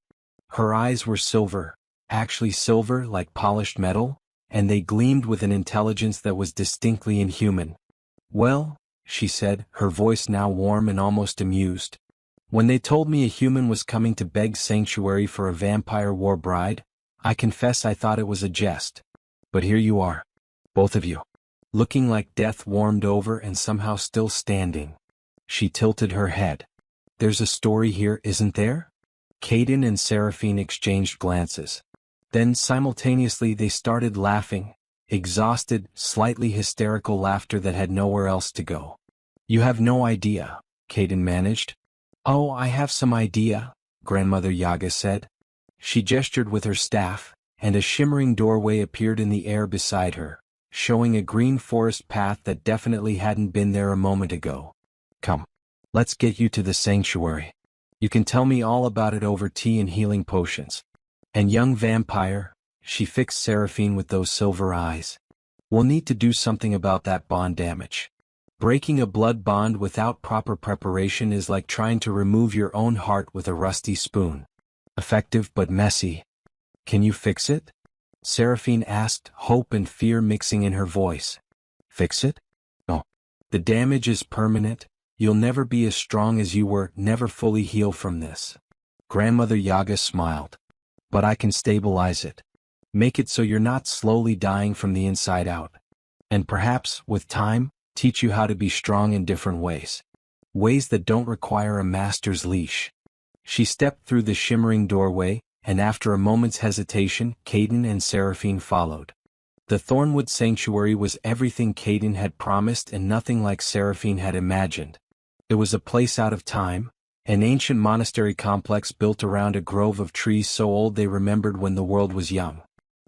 A: Her eyes were silver, actually silver like polished metal, and they gleamed with an intelligence that was distinctly inhuman. "Well," she said, her voice now warm and almost amused, "when they told me a human was coming to beg sanctuary for a vampire war bride, I confess I thought it was a jest. But here you are. Both of you. Looking like death warmed over and somehow still standing." She tilted her head. "There's a story here, isn't there?" Caden and Seraphine exchanged glances. Then simultaneously they started laughing, exhausted, slightly hysterical laughter that had nowhere else to go. "You have no idea," Caden managed. "Oh, I have some idea," Grandmother Yaga said. She gestured with her staff, and a shimmering doorway appeared in the air beside her, showing a green forest path that definitely hadn't been there a moment ago. "Come. Let's get you to the sanctuary. You can tell me all about it over tea and healing potions. And young vampire," she fixed Seraphine with those silver eyes, "we'll need to do something about that bond damage. Breaking a blood bond without proper preparation is like trying to remove your own heart with a rusty spoon. Effective but messy. Can you fix it?" Seraphine asked, hope and fear mixing in her voice. "Fix it? No. The damage is permanent. You'll never be as strong as you were, never fully heal from this." Grandmother Yaga smiled. "But I can stabilize it. Make it so you're not slowly dying from the inside out. And perhaps, with time, teach you how to be strong in different ways. Ways that don't require a master's leash." She stepped through the shimmering doorway, and after a moment's hesitation, Caden and Seraphine followed. The Thornwood Sanctuary was everything Caden had promised and nothing like Seraphine had imagined. It was a place out of time, an ancient monastery complex built around a grove of trees so old they remembered when the world was young.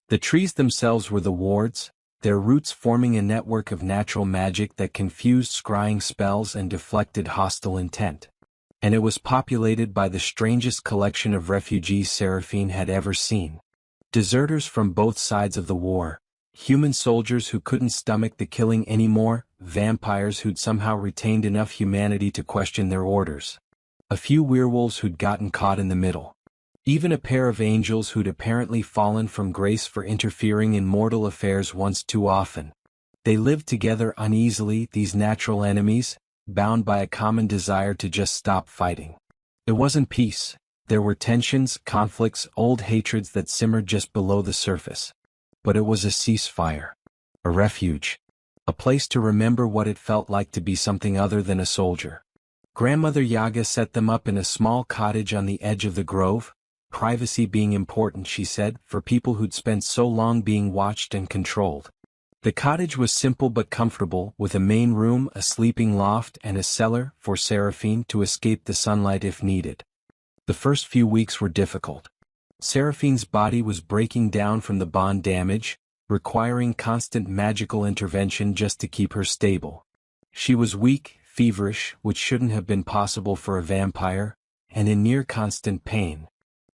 A: The trees themselves were the wards, their roots forming a network of natural magic that confused scrying spells and deflected hostile intent. And it was populated by the strangest collection of refugees Seraphine had ever seen. Deserters from both sides of the war, human soldiers who couldn't stomach the killing anymore, vampires who'd somehow retained enough humanity to question their orders. A few werewolves who'd gotten caught in the middle. Even a pair of angels who'd apparently fallen from grace for interfering in mortal affairs once too often. They lived together uneasily, these natural enemies, bound by a common desire to just stop fighting. It wasn't peace. There were tensions, conflicts, old hatreds that simmered just below the surface. But it was a ceasefire. A refuge. A place to remember what it felt like to be something other than a soldier. Grandmother Yaga set them up in a small cottage on the edge of the grove, privacy being important, she said, for people who'd spent so long being watched and controlled. The cottage was simple but comfortable, with a main room, a sleeping loft, and a cellar for Seraphine to escape the sunlight if needed. The first few weeks were difficult. Seraphine's body was breaking down from the bond damage, requiring constant magical intervention just to keep her stable. She was weak, feverish, which shouldn't have been possible for a vampire, and in near constant pain.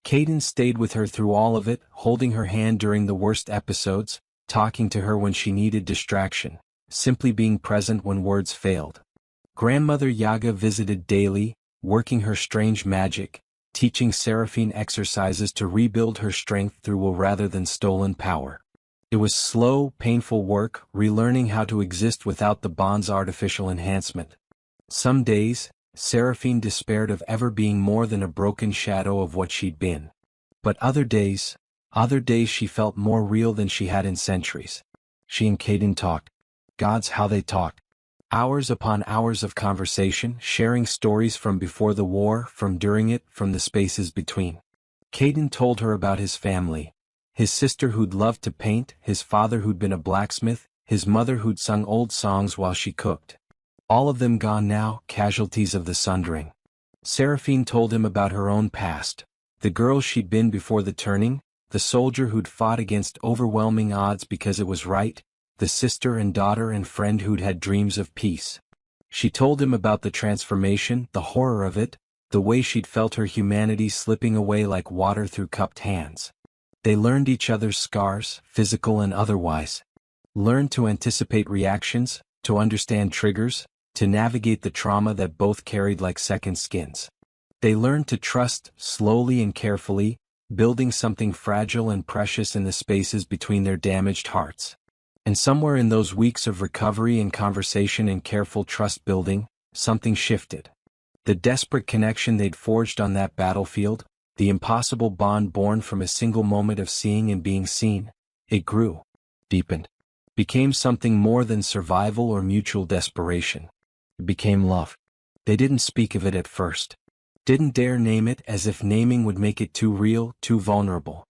A: Caden stayed with her through all of it, holding her hand during the worst episodes, talking to her when she needed distraction, simply being present when words failed. Grandmother Yaga visited daily, working her strange magic, teaching Seraphine exercises to rebuild her strength through will rather than stolen power. It was slow, painful work, relearning how to exist without the bond's artificial enhancement. Some days, Seraphine despaired of ever being more than a broken shadow of what she'd been. But other days she felt more real than she had in centuries. She and Caden talked. Gods, how they talked. Hours upon hours of conversation, sharing stories from before the war, from during it, from the spaces between. Caden told her about his family. His sister who'd loved to paint, his father who'd been a blacksmith, his mother who'd sung old songs while she cooked. All of them gone now, casualties of the sundering. Seraphine told him about her own past, the girl she'd been before the turning, the soldier who'd fought against overwhelming odds because it was right, the sister and daughter and friend who'd had dreams of peace. She told him about the transformation, the horror of it, the way she'd felt her humanity slipping away like water through cupped hands. They learned each other's scars, physical and otherwise. Learned to anticipate reactions, to understand triggers, to navigate the trauma that both carried like second skins. They learned to trust, slowly and carefully, building something fragile and precious in the spaces between their damaged hearts. And somewhere in those weeks of recovery and conversation and careful trust building, something shifted. The desperate connection they'd forged on that battlefield, the impossible bond born from a single moment of seeing and being seen, it grew, deepened, became something more than survival or mutual desperation. It became love. They didn't speak of it at first. Didn't dare name it as if naming would make it too real, too vulnerable.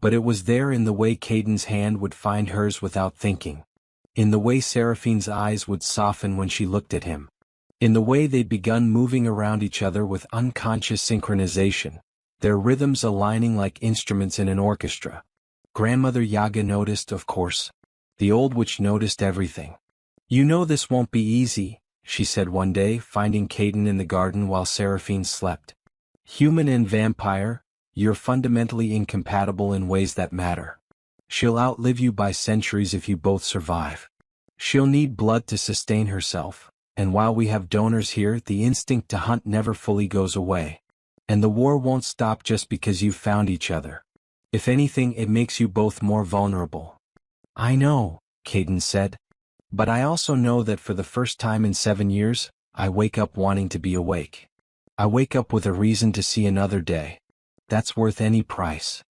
A: But it was there in the way Caden's hand would find hers without thinking. In the way Seraphine's eyes would soften when she looked at him. In the way they'd begun moving around each other with unconscious synchronization, their rhythms aligning like instruments in an orchestra. Grandmother Yaga noticed, of course. The old witch noticed everything. "You know this won't be easy," she said one day, finding Caden in the garden while Seraphine slept. "Human and vampire, you're fundamentally incompatible in ways that matter. She'll outlive you by centuries if you both survive. She'll need blood to sustain herself, and while we have donors here, the instinct to hunt never fully goes away. And the war won't stop just because you've found each other. If anything, it makes you both more vulnerable." "I know," Caden said. "But I also know that for the first time in 7 years, I wake up wanting to be awake. I wake up with a reason to see another day. That's worth any price."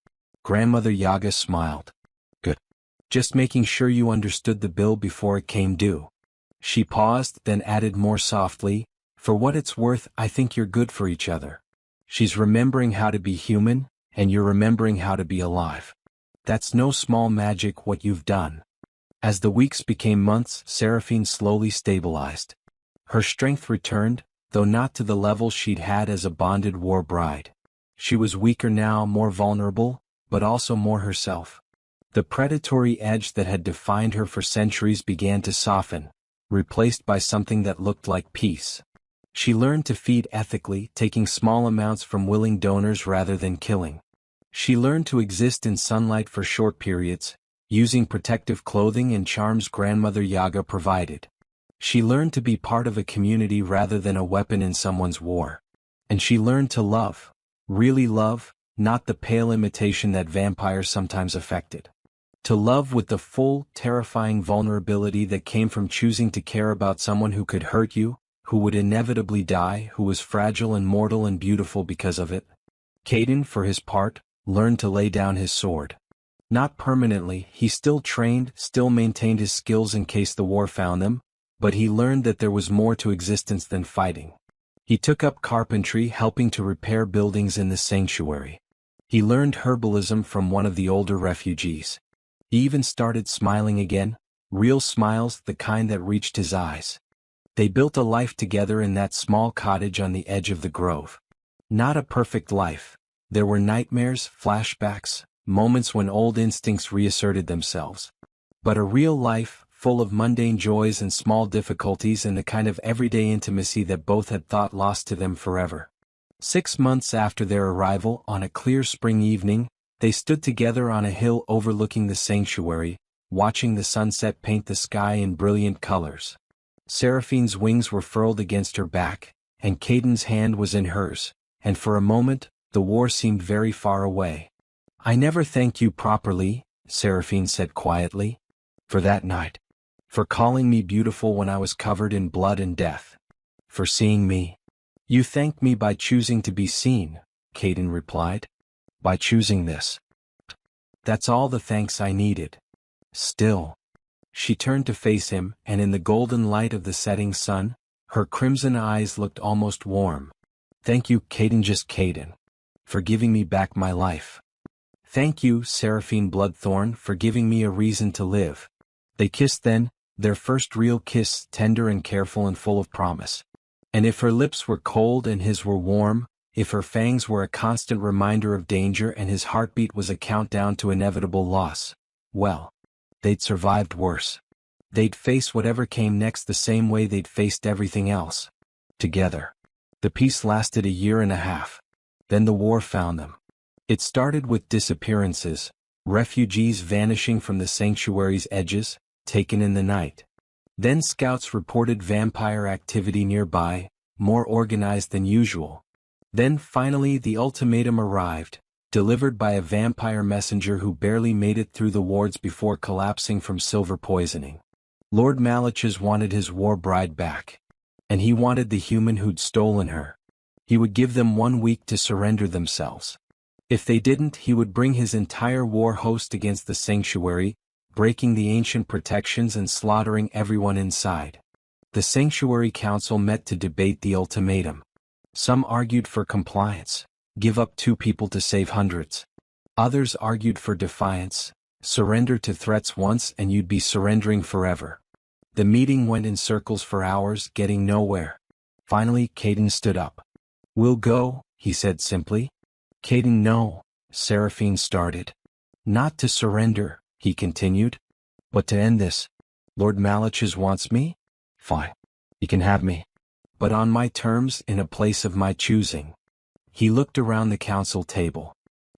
A: Grandmother Yaga smiled. "Good. Just making sure you understood the bill before it came due." She paused, then added more softly, "For what it's worth, I think you're good for each other. She's remembering how to be human, and you're remembering how to be alive. That's no small magic what you've done." As the weeks became months, Seraphine slowly stabilized. Her strength returned, though not to the level she'd had as a bonded war bride. She was weaker now, more vulnerable, but also more herself. The predatory edge that had defined her for centuries began to soften, replaced by something that looked like peace. She learned to feed ethically, taking small amounts from willing donors rather than killing. She learned to exist in sunlight for short periods, using protective clothing and charms Grandmother Yaga provided. She learned to be part of a community rather than a weapon in someone's war. And she learned to love, really love, not the pale imitation that vampires sometimes affected. To love with the full, terrifying vulnerability that came from choosing to care about someone who could hurt you, who would inevitably die, who was fragile and mortal and beautiful because of it. Caden, for his part, learned to lay down his sword. Not permanently, he still trained, still maintained his skills in case the war found them, but he learned that there was more to existence than fighting. He took up carpentry, helping to repair buildings in the sanctuary. He learned herbalism from one of the older refugees. He even started smiling again, real smiles, the kind that reached his eyes. They built a life together in that small cottage on the edge of the grove. Not a perfect life. There were nightmares, flashbacks, moments when old instincts reasserted themselves. But a real life, full of mundane joys and small difficulties and the kind of everyday intimacy that both had thought lost to them forever. 6 months after their arrival, on a clear spring evening, they stood together on a hill overlooking the sanctuary, watching the sunset paint the sky in brilliant colors. Seraphine's wings were furled against her back, and Caden's hand was in hers, and for a moment, the war seemed very far away. "I never thanked you properly," Seraphine said quietly. "For that night. For calling me beautiful when I was covered in blood and death. For seeing me." "You thanked me by choosing to be seen," Caden replied. "By choosing this. That's all the thanks I needed." Still. She turned to face him, and in the golden light of the setting sun, her crimson eyes looked almost warm. "Thank you, Caden, just Caden. For giving me back my life. Thank you, Seraphine Bloodthorn, for giving me a reason to live. They kissed then, their first real kiss, tender and careful and full of promise. And if her lips were cold and his were warm, if her fangs were a constant reminder of danger and his heartbeat was a countdown to inevitable loss, well, they'd survived worse. They'd face whatever came next the same way they'd faced everything else. Together. The peace lasted a year and a half. Then the war found them. It started with disappearances, refugees vanishing from the sanctuary's edges, taken in the night. Then scouts reported vampire activity nearby, more organized than usual. Then finally the ultimatum arrived, delivered by a vampire messenger who barely made it through the wards before collapsing from silver poisoning. Lord Malach's wanted his war bride back. And he wanted the human who'd stolen her. He would give them 1 week to surrender themselves. If they didn't, he would bring his entire war host against the sanctuary, breaking the ancient protections and slaughtering everyone inside. The Sanctuary Council met to debate the ultimatum. Some argued for compliance, give up 2 people to save hundreds. Others argued for defiance, surrender to threats once and you'd be surrendering forever. The meeting went in circles for hours, getting nowhere. Finally, Caden stood up. "We'll go," he said simply. "Caden, no," Seraphine started. "Not to surrender," he continued, "but to end this. Lord Malach's wants me? Fine. He can have me. But on my terms, in a place of my choosing." He looked around the council table.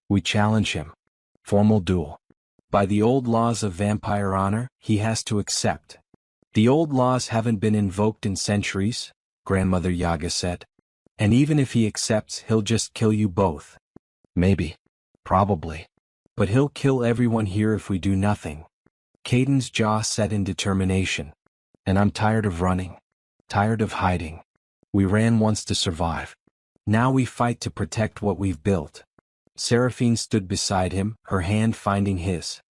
A: "We challenge him. Formal duel. By the old laws of vampire honor, he has to accept. The old laws haven't been invoked in centuries," Grandmother Yaga said. "And even if he accepts, he'll just kill you both. Maybe. Probably. But he'll kill everyone here if we do nothing." Caden's jaw set in determination. "And I'm tired of running. Tired of hiding. We ran once to survive. Now we fight to protect what we've built." Seraphine stood beside him, her hand finding his.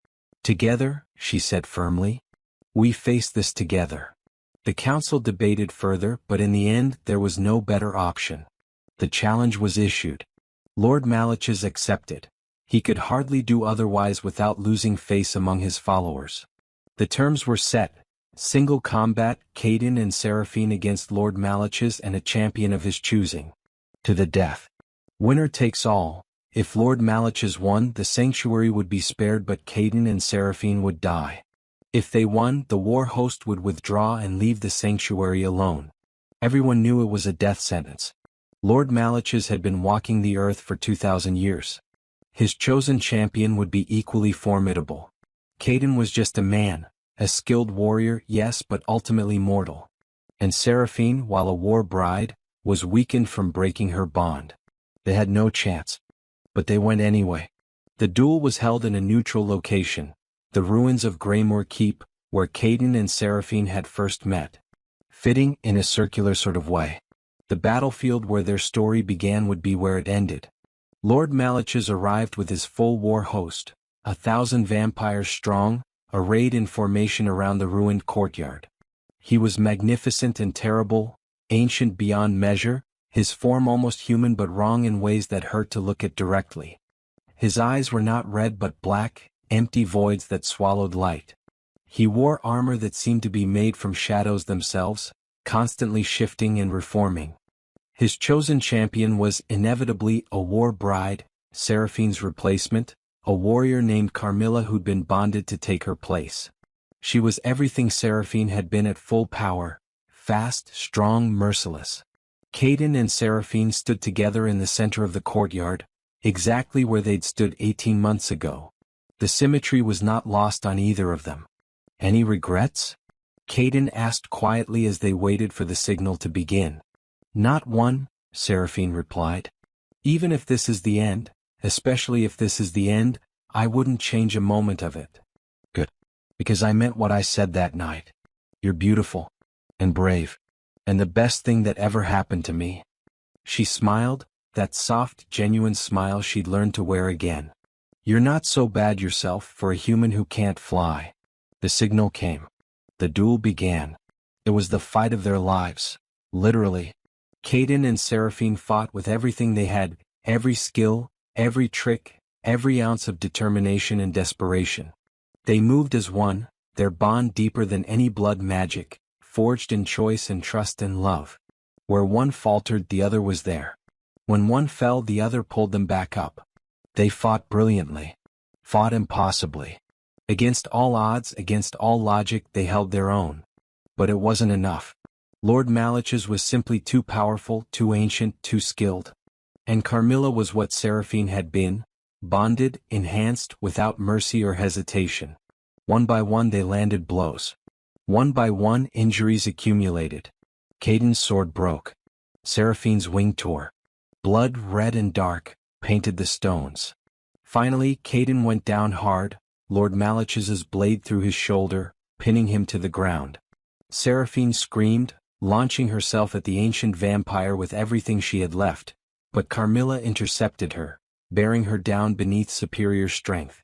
A: "Together," she said firmly. "We face this together." The council debated further, but in the end there was no better option. The challenge was issued. Lord Malach's accepted. He could hardly do otherwise without losing face among his followers. The terms were set. Single combat, Caden and Seraphine against Lord Malach's and a champion of his choosing. To the death. Winner takes all. If Lord Malach's won, the sanctuary would be spared but Caden and Seraphine would die. If they won, the war host would withdraw and leave the sanctuary alone. Everyone knew it was a death sentence. Lord Malach's had been walking the earth for 2,000 years. His chosen champion would be equally formidable. Caden was just a man, a skilled warrior, yes, but ultimately mortal. And Seraphine, while a war bride, was weakened from breaking her bond. They had no chance. But they went anyway. The duel was held in a neutral location, the ruins of Greymoor Keep, where Caden and Seraphine had first met. Fitting, in a circular sort of way. The battlefield where their story began would be where it ended. Lord Malach's arrived with his full war host, 1,000 vampires strong, arrayed in formation around the ruined courtyard. He was magnificent and terrible, ancient beyond measure, his form almost human but wrong in ways that hurt to look at directly. His eyes were not red but black, empty voids that swallowed light. He wore armor that seemed to be made from shadows themselves, constantly shifting and reforming. His chosen champion was inevitably a war bride, Seraphine's replacement, a warrior named Carmilla who'd been bonded to take her place. She was everything Seraphine had been at full power, fast, strong, merciless. Caden and Seraphine stood together in the center of the courtyard, exactly where they'd stood 18 months ago. The symmetry was not lost on either of them. "Any regrets?" Caden asked quietly as they waited for the signal to begin. "Not one," Seraphine replied. "Even if this is the end, especially if this is the end, I wouldn't change a moment of it." "Good. Because I meant what I said that night. You're beautiful. And brave. And the best thing that ever happened to me." She smiled, that soft, genuine smile she'd learned to wear again. "You're not so bad yourself for a human who can't fly." The signal came. The duel began. It was the fight of their lives. Literally. Caden and Seraphine fought with everything they had, every skill, every trick, every ounce of determination and desperation. They moved as one, their bond deeper than any blood magic, forged in choice and trust and love. Where one faltered, the other was there. When one fell, the other pulled them back up. They fought brilliantly. Fought impossibly. Against all odds, against all logic, they held their own. But it wasn't enough. Lord Malich's was simply too powerful, too ancient, too skilled. And Carmilla was what Seraphine had been, bonded, enhanced, without mercy or hesitation. One by one they landed blows. One by one injuries accumulated. Caden's sword broke. Seraphine's wing tore. Blood, red and dark, painted the stones. Finally, Caden went down hard, Lord Malich's blade through his shoulder, pinning him to the ground. Seraphine screamed, launching herself at the ancient vampire with everything she had left, but Carmilla intercepted her, bearing her down beneath superior strength.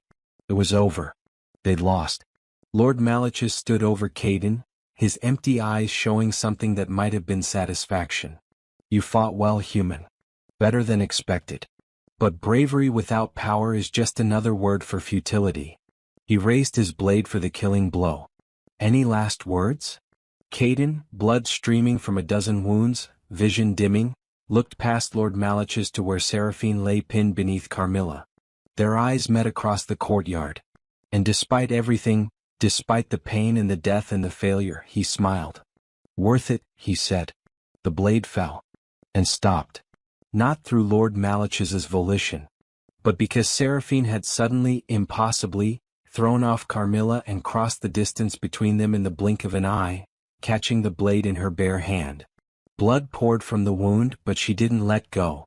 A: It was over. They'd lost. Lord Malich's stood over Caden, his empty eyes showing something that might have been satisfaction. You fought well, human. Better than expected. But bravery without power is just another word for futility. He raised his blade for the killing blow. Any last words? Caden, blood streaming from a dozen wounds, vision dimming, looked past Lord Malich's to where Seraphine lay pinned beneath Carmilla. Their eyes met across the courtyard. And despite everything, despite the pain and the death and the failure, he smiled. Worth it, he said. The blade fell. And stopped. Not through Lord Malich's volition. But because Seraphine had suddenly, impossibly, thrown off Carmilla and crossed the distance between them in the blink of an eye, catching the blade in her bare hand. Blood poured from the wound, but she didn't let go.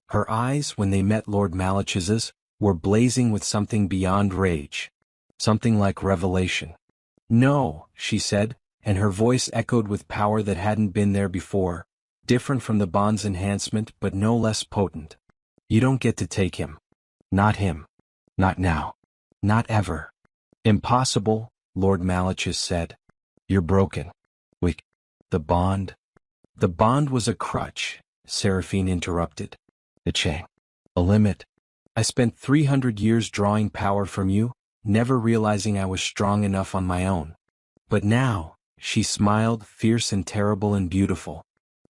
A: Her eyes, when they met Lord Malich's, were blazing with something beyond rage. Something like revelation. No, she said, and her voice echoed with power that hadn't been there before, different from the bond's enhancement but no less potent. You don't get to take him. Not him. Not now. Not ever. Impossible, Lord Malich's said. You're broken. The bond. The bond was a crutch, Seraphine interrupted. A chain. A limit. I spent 300 years drawing power from you, never realizing I was strong enough on my own. But now, she smiled, fierce and terrible and beautiful.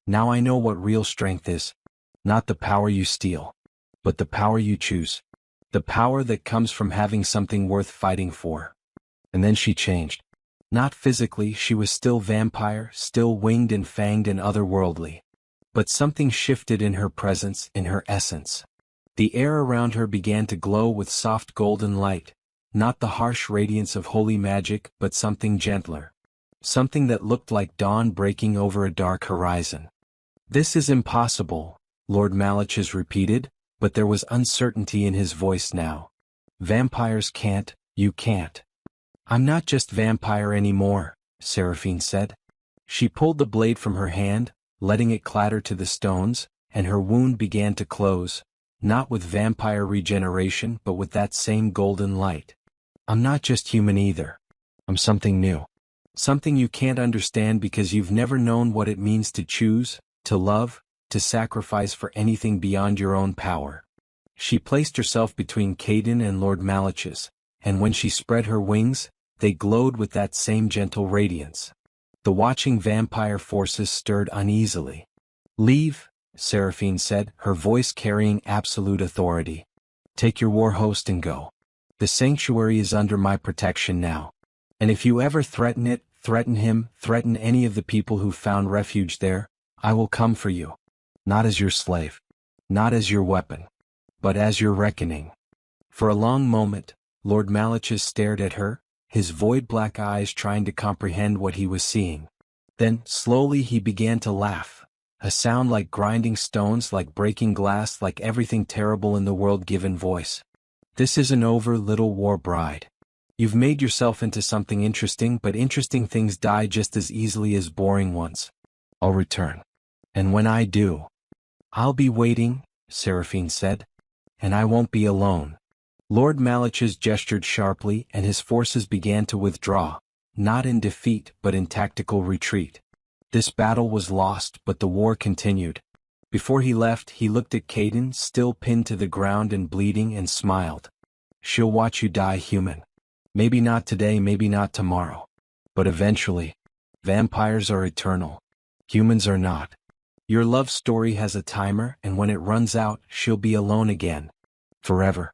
A: Now I know what real strength is. Not the power you steal, but the power you choose. The power that comes from having something worth fighting for. And then she changed. Not physically, she was still vampire, still winged and fanged and otherworldly. But something shifted in her presence, in her essence. The air around her began to glow with soft golden light, not the harsh radiance of holy magic, but something gentler. Something that looked like dawn breaking over a dark horizon. This is impossible, Lord Malich's repeated, but there was uncertainty in his voice now. Vampires can't, you can't. I'm not just vampire anymore, Seraphine said. She pulled the blade from her hand, letting it clatter to the stones, and her wound began to close, not with vampire regeneration but with that same golden light. I'm not just human either. I'm something new. Something you can't understand because you've never known what it means to choose, to love, to sacrifice for anything beyond your own power. She placed herself between Caden and Lord Malich's, and when she spread her wings, they glowed with that same gentle radiance. The watching vampire forces stirred uneasily. Leave, Seraphine said, her voice carrying absolute authority. Take your war host and go. The sanctuary is under my protection now. And if you ever threaten it, threaten him, threaten any of the people who found refuge there, I will come for you. Not as your slave. Not as your weapon. But as your reckoning. For a long moment, Lord Malich's stared at her, his void black eyes trying to comprehend what he was seeing. Then, slowly he began to laugh, a sound like grinding stones, like breaking glass, like everything terrible in the world given voice. This isn't over, little war bride. You've made yourself into something interesting, but interesting things die just as easily as boring ones. I'll return. And when I do, I'll be waiting, Seraphine said. And I won't be alone. Lord Malich's gestured sharply and his forces began to withdraw, not in defeat but in tactical retreat. This battle was lost, but the war continued. Before he left, he looked at Caden, still pinned to the ground and bleeding, and smiled. She'll watch you die, human. Maybe not today, maybe not tomorrow. But eventually. Vampires are eternal. Humans are not. Your love story has a timer, and when it runs out, she'll be alone again. Forever.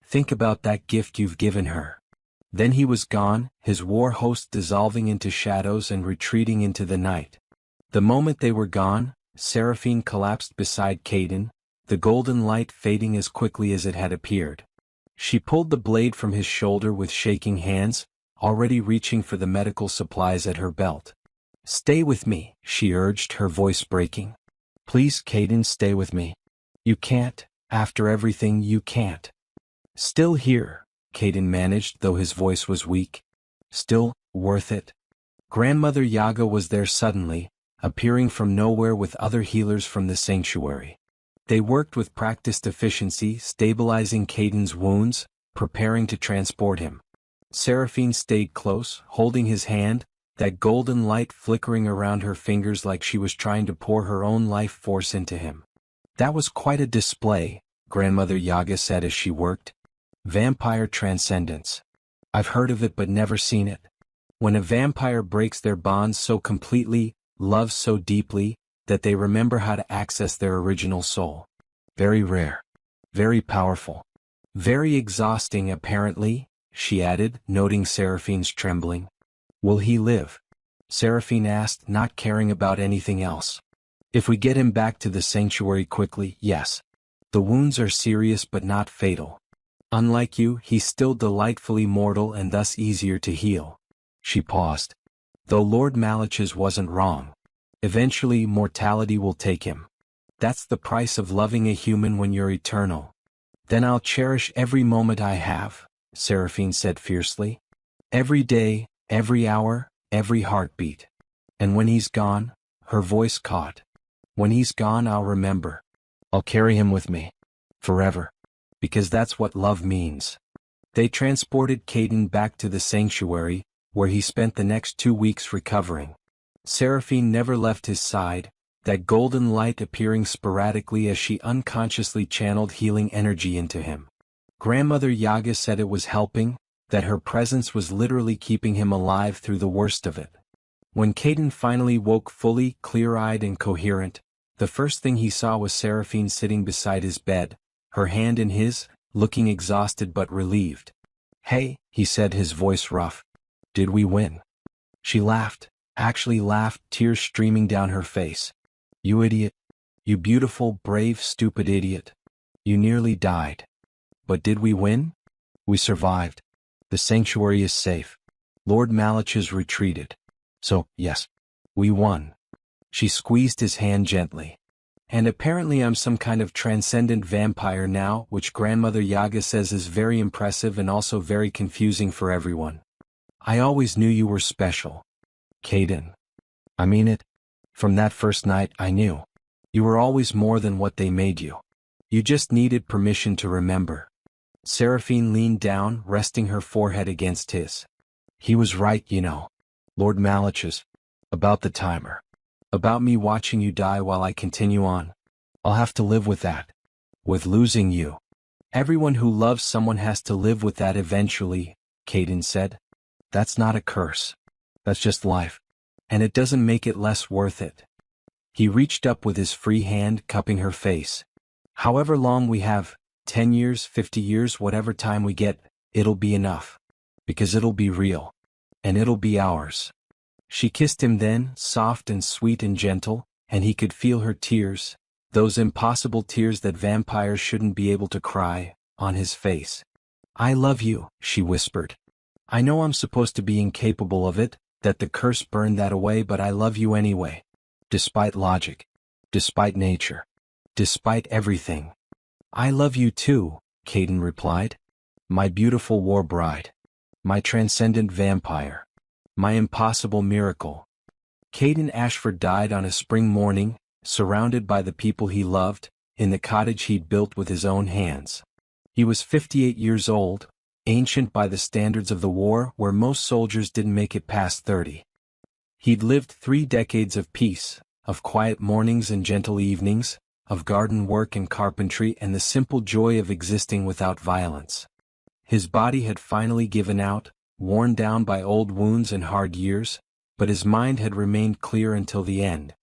A: Think about that gift you've given her. Then he was gone, his war host dissolving into shadows and retreating into the night. The moment they were gone, Seraphine collapsed beside Caden, the golden light fading as quickly as it had appeared. She pulled the blade from his shoulder with shaking hands, already reaching for the medical supplies at her belt. "Stay with me," she urged, her voice breaking. "Please, Caden, stay with me. You can't, after everything, you can't." "Still here," Caden managed, though his voice was weak. "Still, worth it." Grandmother Yaga was there suddenly, appearing from nowhere with other healers from the sanctuary. They worked with practiced efficiency, stabilizing Caden's wounds, preparing to transport him. Seraphine stayed close, holding his hand, that golden light flickering around her fingers like she was trying to pour her own life force into him. "That was quite a display," Grandmother Yaga said as she worked. "Vampire transcendence. I've heard of it but never seen it. When a vampire breaks their bonds so completely, loves so deeply, that they remember how to access their original soul. Very rare. Very powerful. Very exhausting apparently," she added, noting Seraphine's trembling. "Will he live?" Seraphine asked, not caring about anything else. "If we get him back to the sanctuary quickly, yes. The wounds are serious but not fatal. Unlike you, he's still delightfully mortal and thus easier to heal." She paused. "Though Lord Malich's wasn't wrong. Eventually mortality will take him. That's the price of loving a human when you're eternal." "Then I'll cherish every moment I have," Seraphine said fiercely. "Every day, every hour, every heartbeat. And when he's gone," her voice caught. "When he's gone, I'll remember. I'll carry him with me. Forever. Because that's what love means." They transported Caden back to the sanctuary, where he spent the next 2 weeks recovering. Seraphine never left his side, that golden light appearing sporadically as she unconsciously channeled healing energy into him. Grandmother Yaga said it was helping, that her presence was literally keeping him alive through the worst of it. When Caden finally woke fully, clear-eyed and coherent, the first thing he saw was Seraphine sitting beside his bed, her hand in his, looking exhausted but relieved. "Hey," he said, his voice rough. "Did we win?" She laughed, actually laughed, tears streaming down her face. "You idiot. You beautiful, brave, stupid idiot. You nearly died. But did we win? We survived. The sanctuary is safe. Lord Malich has retreated. So, yes. We won." She squeezed his hand gently. "And apparently I'm some kind of transcendent vampire now, which Grandmother Yaga says is very impressive and also very confusing for everyone. I always knew you were special. Caden. I mean it. From that first night, I knew. You were always more than what they made you. You just needed permission to remember." Seraphine leaned down, resting her forehead against his. "He was right, you know. Lord Malich's. About the timer. About me watching you die while I continue on. I'll have to live with that. With losing you. Everyone who loves someone has to live with that eventually," Caden said. "That's not a curse. That's just life. And it doesn't make it less worth it." He reached up with his free hand, cupping her face. "However long we have, 10 years, 50 years, whatever time we get, it'll be enough. Because it'll be real. And it'll be ours." She kissed him then, soft and sweet and gentle, and he could feel her tears, those impossible tears that vampires shouldn't be able to cry, on his face. "I love you," she whispered. "I know I'm supposed to be incapable of it, that the curse burned that away, but I love you anyway. Despite logic. Despite nature. Despite everything." "I love you too," Caden replied. "My beautiful war bride. My transcendent vampire. My impossible miracle." Caden Ashford died on a spring morning, surrounded by the people he loved, in the cottage he'd built with his own hands. He was 58 years old, ancient by the standards of the war where most soldiers didn't make it past 30. He'd lived 3 decades of peace, of quiet mornings and gentle evenings, of garden work and carpentry and the simple joy of existing without violence. His body had finally given out, worn down by old wounds and hard years, but his mind had remained clear until the end.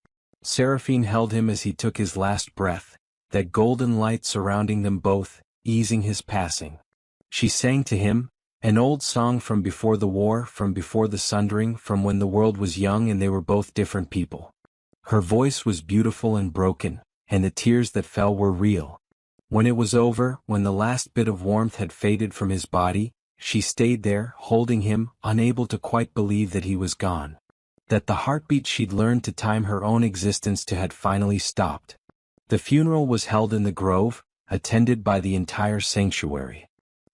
A: Seraphine held him as he took his last breath, that golden light surrounding them both, easing his passing. She sang to him, an old song from before the war, from before the sundering, from when the world was young and they were both different people. Her voice was beautiful and broken, and the tears that fell were real. When it was over, when the last bit of warmth had faded from his body, she stayed there, holding him, unable to quite believe that he was gone. That the heartbeat she'd learned to time her own existence to had finally stopped. The funeral was held in the grove, attended by the entire sanctuary.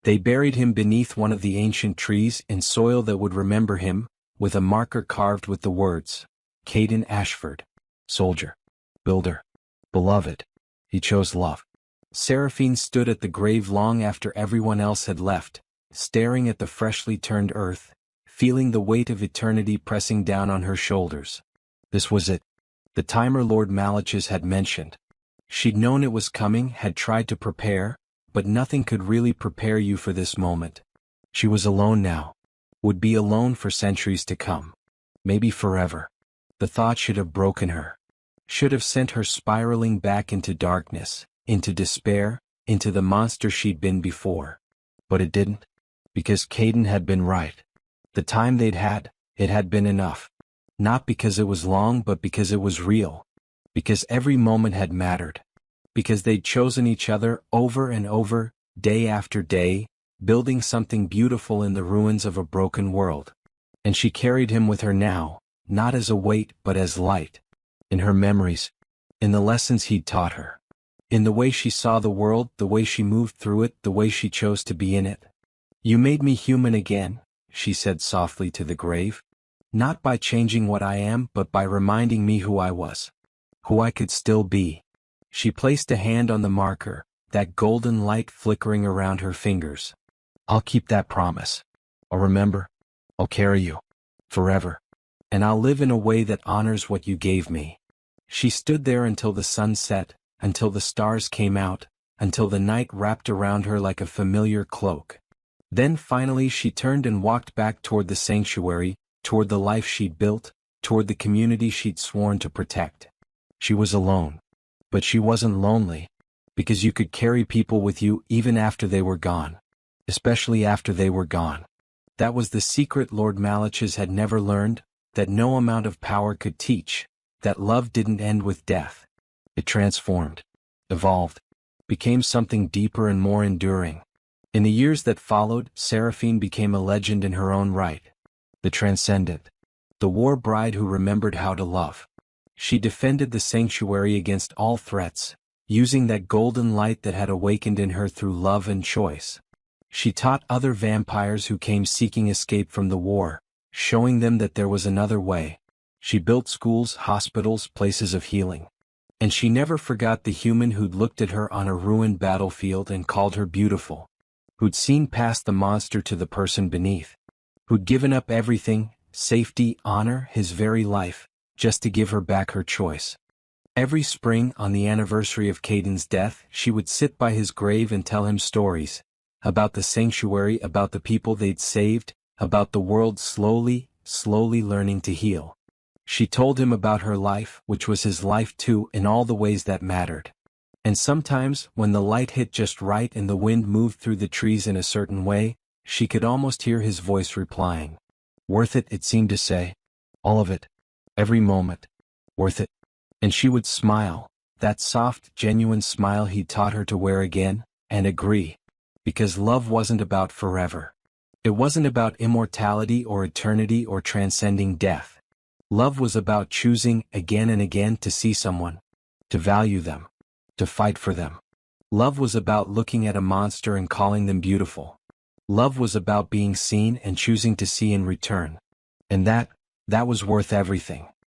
A: They buried him beneath one of the ancient trees in soil that would remember him, with a marker carved with the words, Caden Ashford, soldier, builder, beloved. He chose love. Seraphine stood at the grave long after everyone else had left, staring at the freshly turned earth, feeling the weight of eternity pressing down on her shoulders. This was it. The timer Lord Malach's had mentioned. She'd known it was coming, had tried to prepare, but nothing could really prepare you for this moment. She was alone now. Would be alone for centuries to come. Maybe forever. The thought should have broken her. Should have sent her spiraling back into darkness, into despair, into the monster she'd been before. But it didn't. Because Caden had been right. The time they'd had, it had been enough. Not because it was long, but because it was real. Because every moment had mattered. Because they'd chosen each other over and over, day after day, building something beautiful in the ruins of a broken world. And she carried him with her now, not as a weight but as light. In her memories. In the lessons he'd taught her. In the way she saw the world, the way she moved through it, the way she chose to be in it. You made me human again, she said softly to the grave. Not by changing what I am, but by reminding me who I was. Who I could still be. She placed a hand on the marker, that golden light flickering around her fingers. I'll keep that promise. I'll remember. I'll carry you. Forever. And I'll live in a way that honors what you gave me. She stood there until the sun set, until the stars came out, until the night wrapped around her like a familiar cloak. Then finally she turned and walked back toward the sanctuary, toward the life she'd built, toward the community she'd sworn to protect. She was alone. But she wasn't lonely. Because you could carry people with you even after they were gone. Especially after they were gone. That was the secret Lord Malach's had never learned, that no amount of power could teach, that love didn't end with death. It transformed, evolved, became something deeper and more enduring. In the years that followed, Seraphine became a legend in her own right. The transcendent. The war bride who remembered how to love. She defended the sanctuary against all threats, using that golden light that had awakened in her through love and choice. She taught other vampires who came seeking escape from the war, showing them that there was another way. She built schools, hospitals, places of healing. And she never forgot the human who'd looked at her on a ruined battlefield and called her beautiful. Who'd seen past the monster to the person beneath. Who'd given up everything, safety, honor, his very life, just to give her back her choice. Every spring, on the anniversary of Caden's death, she would sit by his grave and tell him stories. About the sanctuary, about the people they'd saved, about the world slowly learning to heal. She told him about her life, which was his life too, in all the ways that mattered. And sometimes, when the light hit just right and the wind moved through the trees in a certain way, she could almost hear his voice replying. Worth it, it seemed to say. All of it. Every moment. Worth it. And she would smile, that soft, genuine smile he taught her to wear again, and agree. Because love wasn't about forever. It wasn't about immortality or eternity or transcending death. Love was about choosing again and again to see someone, to value them, to fight for them. Love was about looking at a monster and calling them beautiful. Love was about being seen and choosing to see in return. And that was worth everything.